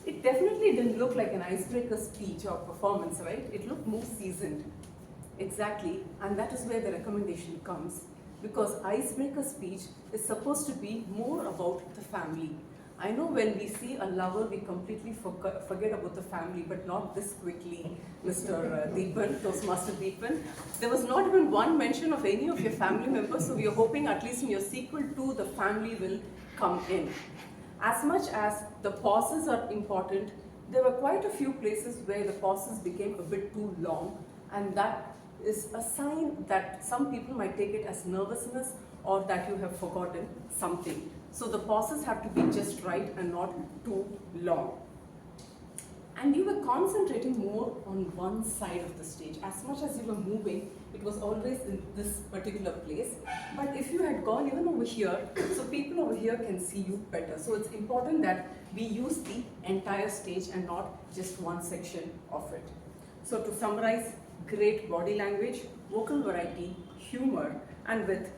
It definitely didn't look like an icebreaker speech or performance, right? It looked more seasoned. Exactly, and that is where the recommendation comes. Because icebreaker speech is supposed to be more about the family. I know when we see a lover, we completely forget about the family, but not this quickly, Mr. Deepan, Toastmaster Deepan. There was not even one mention of any of your family members, so we are hoping at least in your sequel 2, the family will come in. As much as the pauses are important, there were quite a few places where the pauses became a bit too long, and that is a sign that some people might take it as nervousness or that you have forgotten something. So the pauses have to be just right and not too long. and you were concentrating more on one side of the stage. As much as you were moving, it was always in this particular place. But if you had gone even over here, so people over here can see you better. So it's important that we use the entire stage and not just one section of it. So to summarize, great body language, vocal variety, humor, and with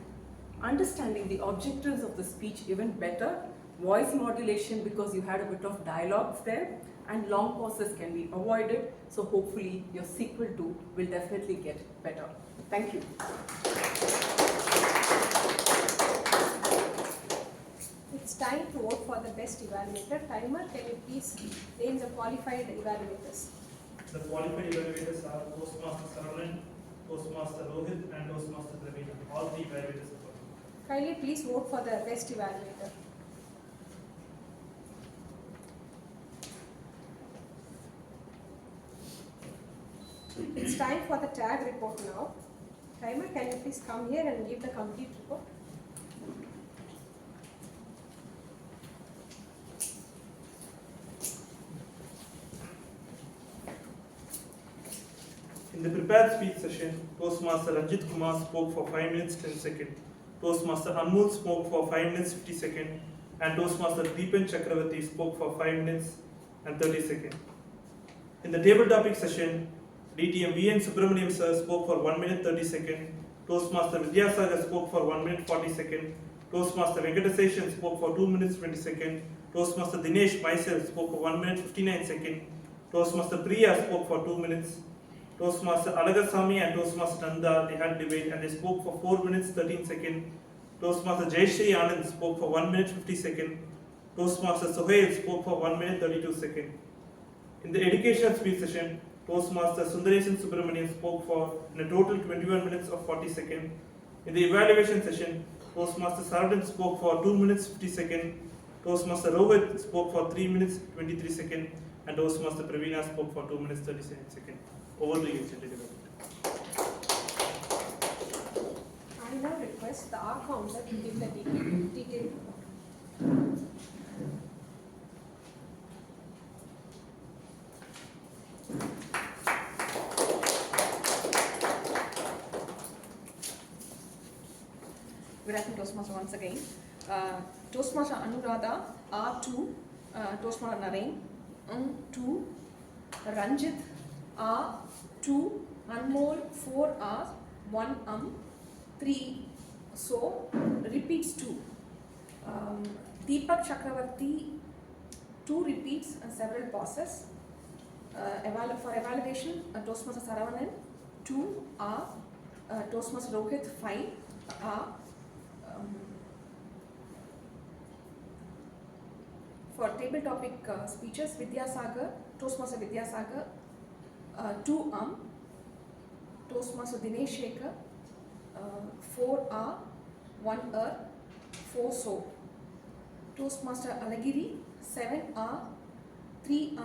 understanding the objectives of the speech even better, voice modulation because you had a bit of dialogues there, and long pauses can be avoided. So hopefully your sequel 2 will definitely get better. Thank you. It's time to vote for the best evaluator. Timer, can you please name the qualified evaluators? The qualified evaluators are Toastmaster Saravanan, Toastmaster Rohit, and Toastmaster Praveen. All three evaluators are qualified. Kindly please vote for the best evaluator. It's time for the tag report now. Timer, can you please come here and give the complete report? In the prepared speech session, Toastmaster Ranjit Kumar spoke for 5 minutes 10 seconds. Toastmaster Anmol spoke for 5 minutes 50 seconds. And Toastmaster Deepan Chakravarti spoke for 5 minutes and 30 seconds. In the table topic session, DTM VN Subramaniam sir spoke for 1 minute 30 seconds. Toastmaster Vidyasagar spoke for 1 minute 40 seconds. Toastmaster Venkataseshan spoke for 2 minutes 20 seconds. Toastmaster Dinesh myself spoke for 1 minute 59 seconds. Toastmaster Priya spoke for 2 minutes. Toastmaster Alagasamy and Toastmaster Nanda, they had debate and they spoke for 4 minutes 13 seconds. Toastmaster Jayashree Anand spoke for 1 minute 50 seconds. Toastmaster Sohail spoke for 1 minute 32 seconds. In the educational speech session, Toastmaster Sundaresan Subramanian spoke for in a total 21 minutes of 40 seconds. In the evaluation session, Toastmaster Saravanan spoke for 2 minutes 50 seconds. Toastmaster Rohit spoke for 3 minutes 23 seconds. And Toastmaster Praveena spoke for 2 minutes 37 seconds. Over to you, Chandra. I now request the R counter to give the detailed report. Good afternoon, Toastmaster, once again. Toastmaster Anuradha, R2, Toastmaster Naren, 2, Ranjit, R2, Anmol, 4R, 1 3, so repeats 2. Deepak Chakravarti, 2 repeats and several pauses. For evaluation, Toastmaster Saravanan, 2 R, Toastmaster Rohit, 5 R. For table topic speeches, Vidyasagar, Toastmaster Vidyasagar, 2 Toastmaster Dinesh Shekhar, 4 R, 1 4 so. Toastmaster Alagiri, 7 R, 3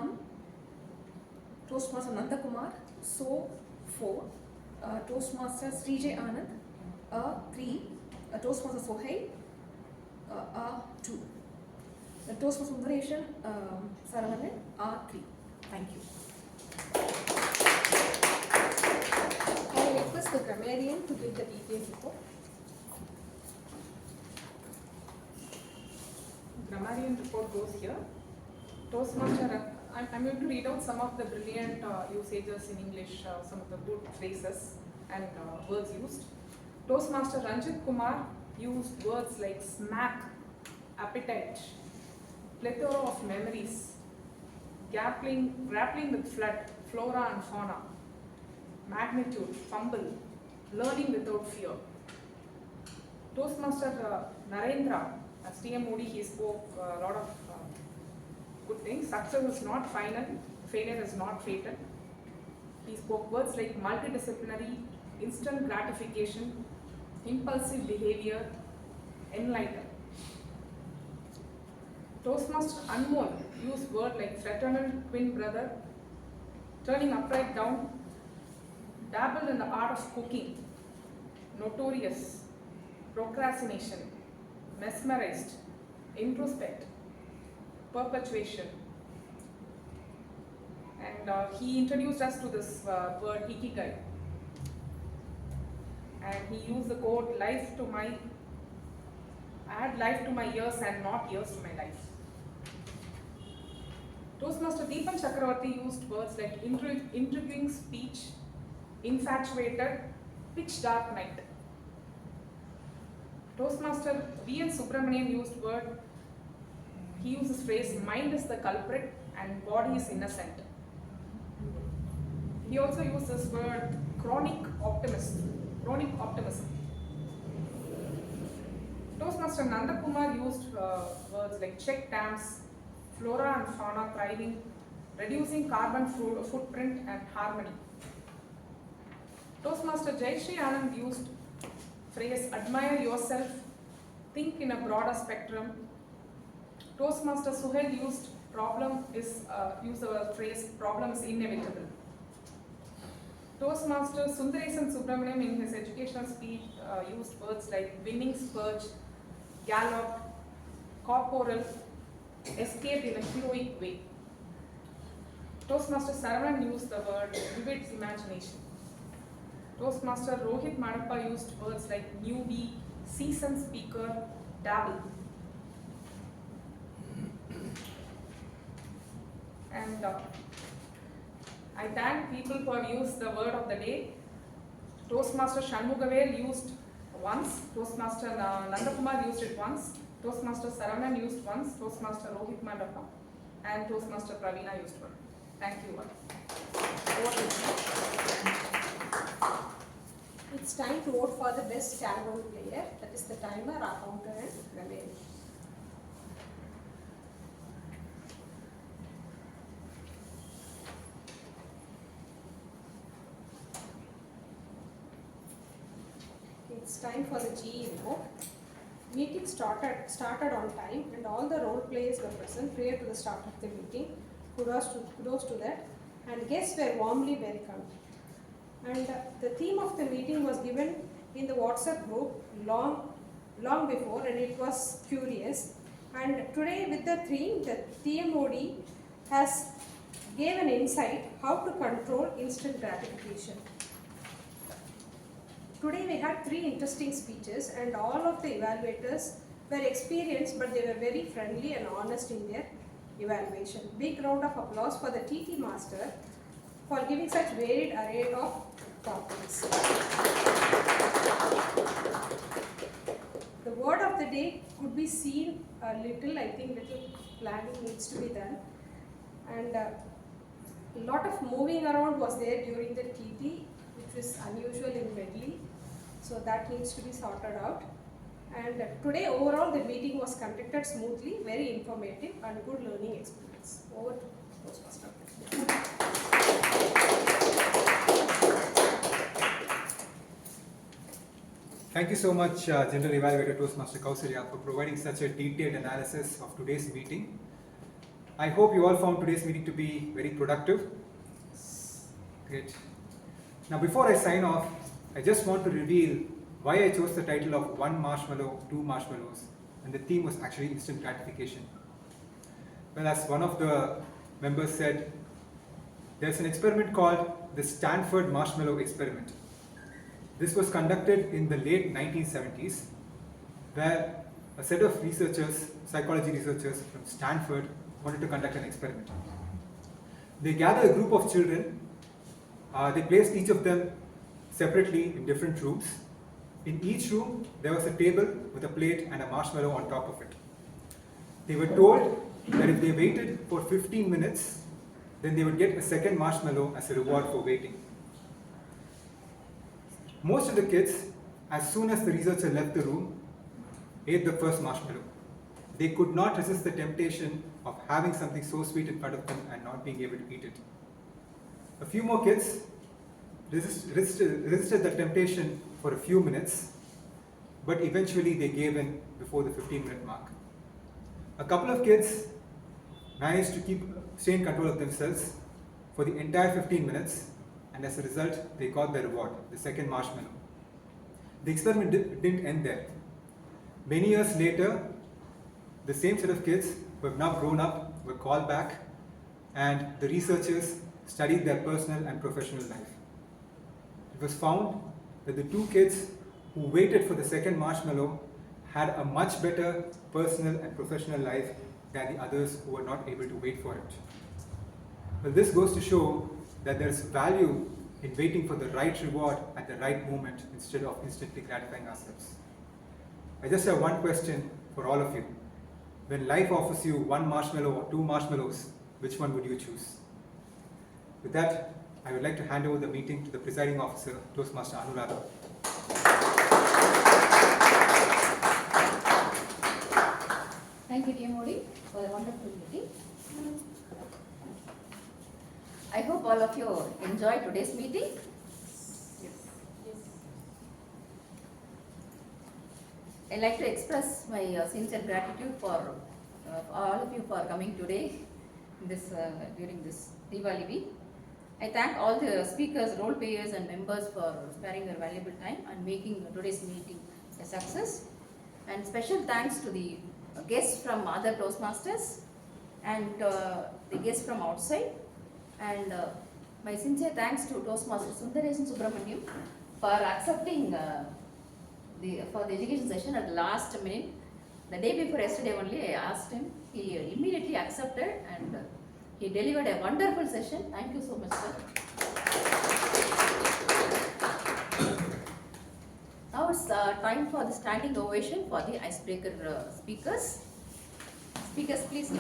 Toastmaster Nandakumar, so 4. Toastmaster Srijay Anand, 3. Toastmaster Sohail, 2. Toastmaster Sundaresan Saravanan, 3. Thank you. I request the grammarian to give the detailed report. Grammarian report goes here. Toastmaster, I'm going to read out some of the brilliant usages in English, some of the good phrases and words used. Toastmaster Ranjit Kumar used words like smack, appetite, plethora of memories, grappling with flood, flora and fauna, magnitude, fumble, learning without fear. Toastmaster Narendra, as TM Modi, he spoke a lot of good things. Success is not final, failure is not fatal. He spoke words like multidisciplinary, instant gratification, impulsive behavior, enlighten. Toastmaster Anmol used words like fraternal twin brother, turning upside down, dabbled in the art of cooking, notorious, procrastination, mesmerized, introspect, perpetuation. and he introduced us to this word ikigai. And he used the quote, add life to my years and not years to my life. Toastmaster Deepan Chakravarti used words like intriguing speech, infatuated, pitch dark night. Toastmaster V.N. Subramanian used he used this phrase, mind is the culprit and body is innocent. He also used this word, chronic optimism. Toastmaster Nanda Kumar used words like check dams, flora and fauna thriving, reducing carbon footprint and harmony. Toastmaster Jayashree Anand used phrase admire yourself, think in a broader spectrum. Toastmaster Suhail used the phrase problem is inevitable. Toastmaster Sundaresan Subramaniam in his educational speech used words like winning spurge, gallop, corporal, escape in a heroic way. Toastmaster Saravanan used the word vivid imagination. Toastmaster Rohit Madappa used words like newbie, seasoned speaker, dabble. And I thank people who have used the word of the day. Toastmaster Shanmugavel used once, Toastmaster Nandakumar used it once, Toastmaster Saravanan used once, Toastmaster Rohit Madappa, and Toastmaster Praveena used one. Thank you all. It's time to vote for the best stand-alone player. That is the timer, our counter, and Ramesh. It's time for the GE vote. Meeting started on time and all the role players were present prior to the start of the meeting. Kudos to that. And guests were warmly welcomed. And the theme of the meeting was given in the WhatsApp group long before, and it was curious. And today with the theme, the TMOD has gave an insight how to control instant gratification. Today we had 3 interesting speeches and all of the evaluators were experienced, but they were very friendly and honest in their evaluation. Big round of applause for the TT Master for giving such varied array of topics. The word of the day could be seen a little, I think little planning needs to be done. And a lot of moving around was there during the TT, which is unusual in Medley. So that needs to be sorted out. And today overall the meeting was conducted smoothly, very informative and good learning experience. Over to Toastmaster. Thank you so much, General Evaluator Toastmaster Kausalya, for providing such a detailed analysis of today's meeting. I hope you all found today's meeting to be very productive. Great. Now, before I sign off, I just want to reveal why I chose the title of 1 marshmallow, 2 marshmallows, and the theme was actually instant gratification. Well, as one of the members said, there's an experiment called the Stanford Marshmallow Experiment. This was conducted in the late 1970s, where a set of researchers, psychology researchers from Stanford, wanted to conduct an experiment. They gathered a group of children, they placed each of them separately in different rooms. In each room, there was a table with a plate and a marshmallow on top of it. They were told that if they waited for 15 minutes, then they would get a second marshmallow as a reward for waiting. Most of the kids, as soon as the researcher left the room, ate the first marshmallow. They could not resist the temptation of having something so sweet in front of them and not being able to eat it. A few more kids resisted the temptation for a few minutes, but eventually they gave in before the 15-minute mark. A couple of kids managed to stay in control of themselves for the entire 15 minutes, and as a result, they got the reward, the second marshmallow. The experiment didn't end there. Many years later, the same set of kids who have now grown up were called back, and the researchers studied their personal and professional life. It was found that the two kids who waited for the second marshmallow had a much better personal and professional life than the others who were not able to wait for it. Well, this goes to show that there's value in waiting for the right reward at the right moment instead of instantly gratifying ourselves. I just have one question for all of you. When life offers you one marshmallow or two marshmallows, which one would you choose? With that, I would like to hand over the meeting to the presiding officer, Toastmaster Anuradha. Thank you, dear Modi, for the wonderful meeting. I hope all of you enjoyed today's meeting. I'd like to express my sincere gratitude for all of you for coming today during this Diwali week. I thank all the speakers, role players and members for sparing their valuable time and making today's meeting a success. And special thanks to the guests from other Toastmasters and the guests from outside. And my sincere thanks to Toastmaster Sundaresan Subramaniam for accepting for the education session at the last minute. The day before yesterday only I asked him, he immediately accepted and he delivered a wonderful session. Thank you so much, sir. Now it's time for the standing ovation for the icebreaker speakers. Speakers, please.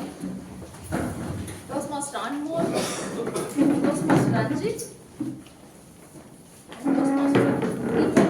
Toastmaster Anmol, Toastmaster Ranjit, and Toastmaster Deepak. Please.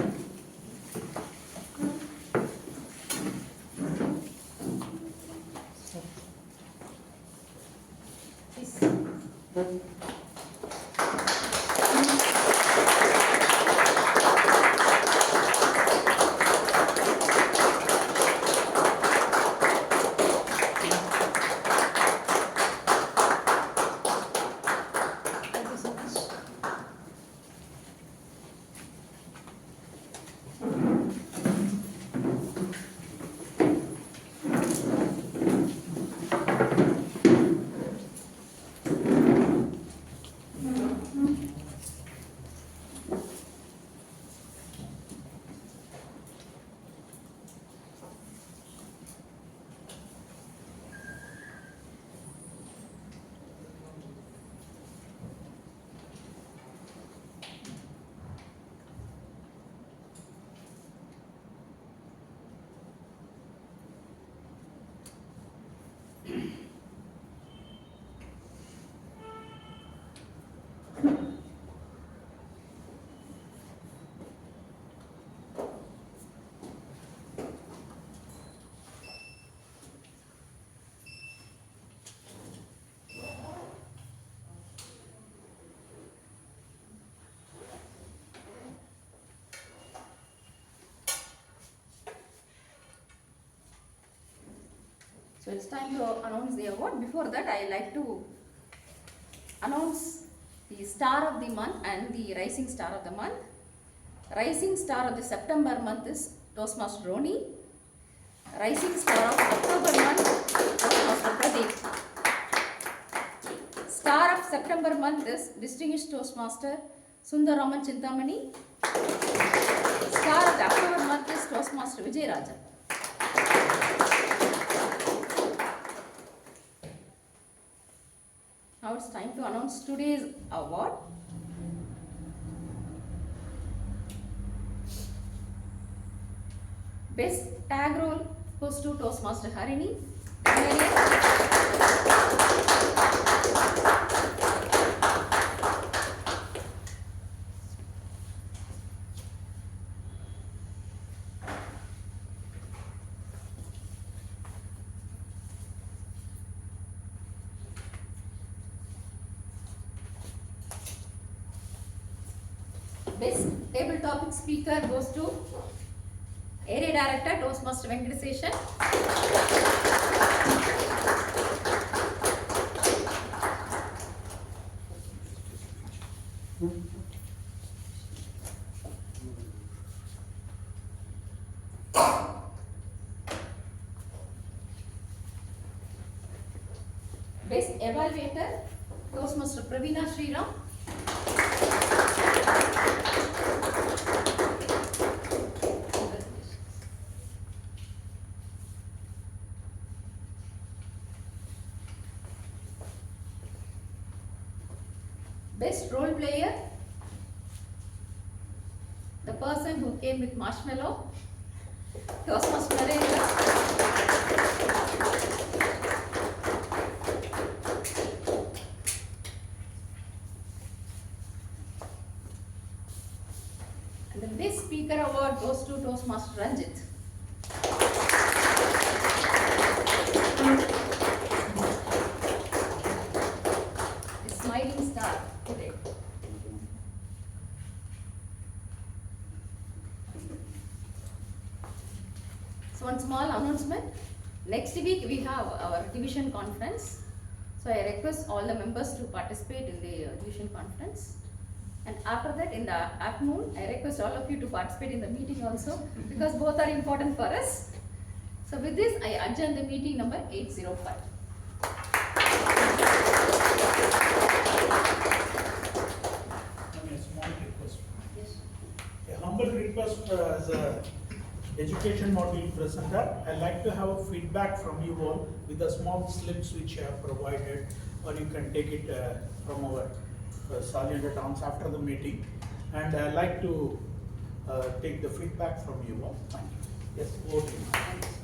So it's time to announce the award. Before that, I like to announce the star of the month and the rising star of the month. Rising star of the September month is Toastmaster Roni. Rising star of October month, Toastmaster Pradeep. Star of September month is Distinguished Toastmaster Sundaraman Chintamani. Star of the October month is Toastmaster Vijay Raja. Now it's time to announce today's award. Best tag role goes to Toastmaster Harini. Best table topic speaker goes to Area Director Toastmaster Venkateshan. Best Evaluator Toastmaster Pravina Sriram. Best role player, the person who came with marshmallow, Toastmaster Narendra. And the best speaker award goes to Toastmaster Ranjit. The smiling star today. So one small announcement. Next week we have our division conference. So I request all the members to participate in the division conference. And after that, in the afternoon, I request all of you to participate in the meeting also, because both are important for us. So with this, I adjourn the meeting number 805. A small request. Yes. A humble request as a education module presenter. I'd like to have a feedback from you all with the small slips which I have provided, or you can take it from our salient accounts after the meeting. And I'd like to take the feedback from you all. Thank you. Yes, over to you.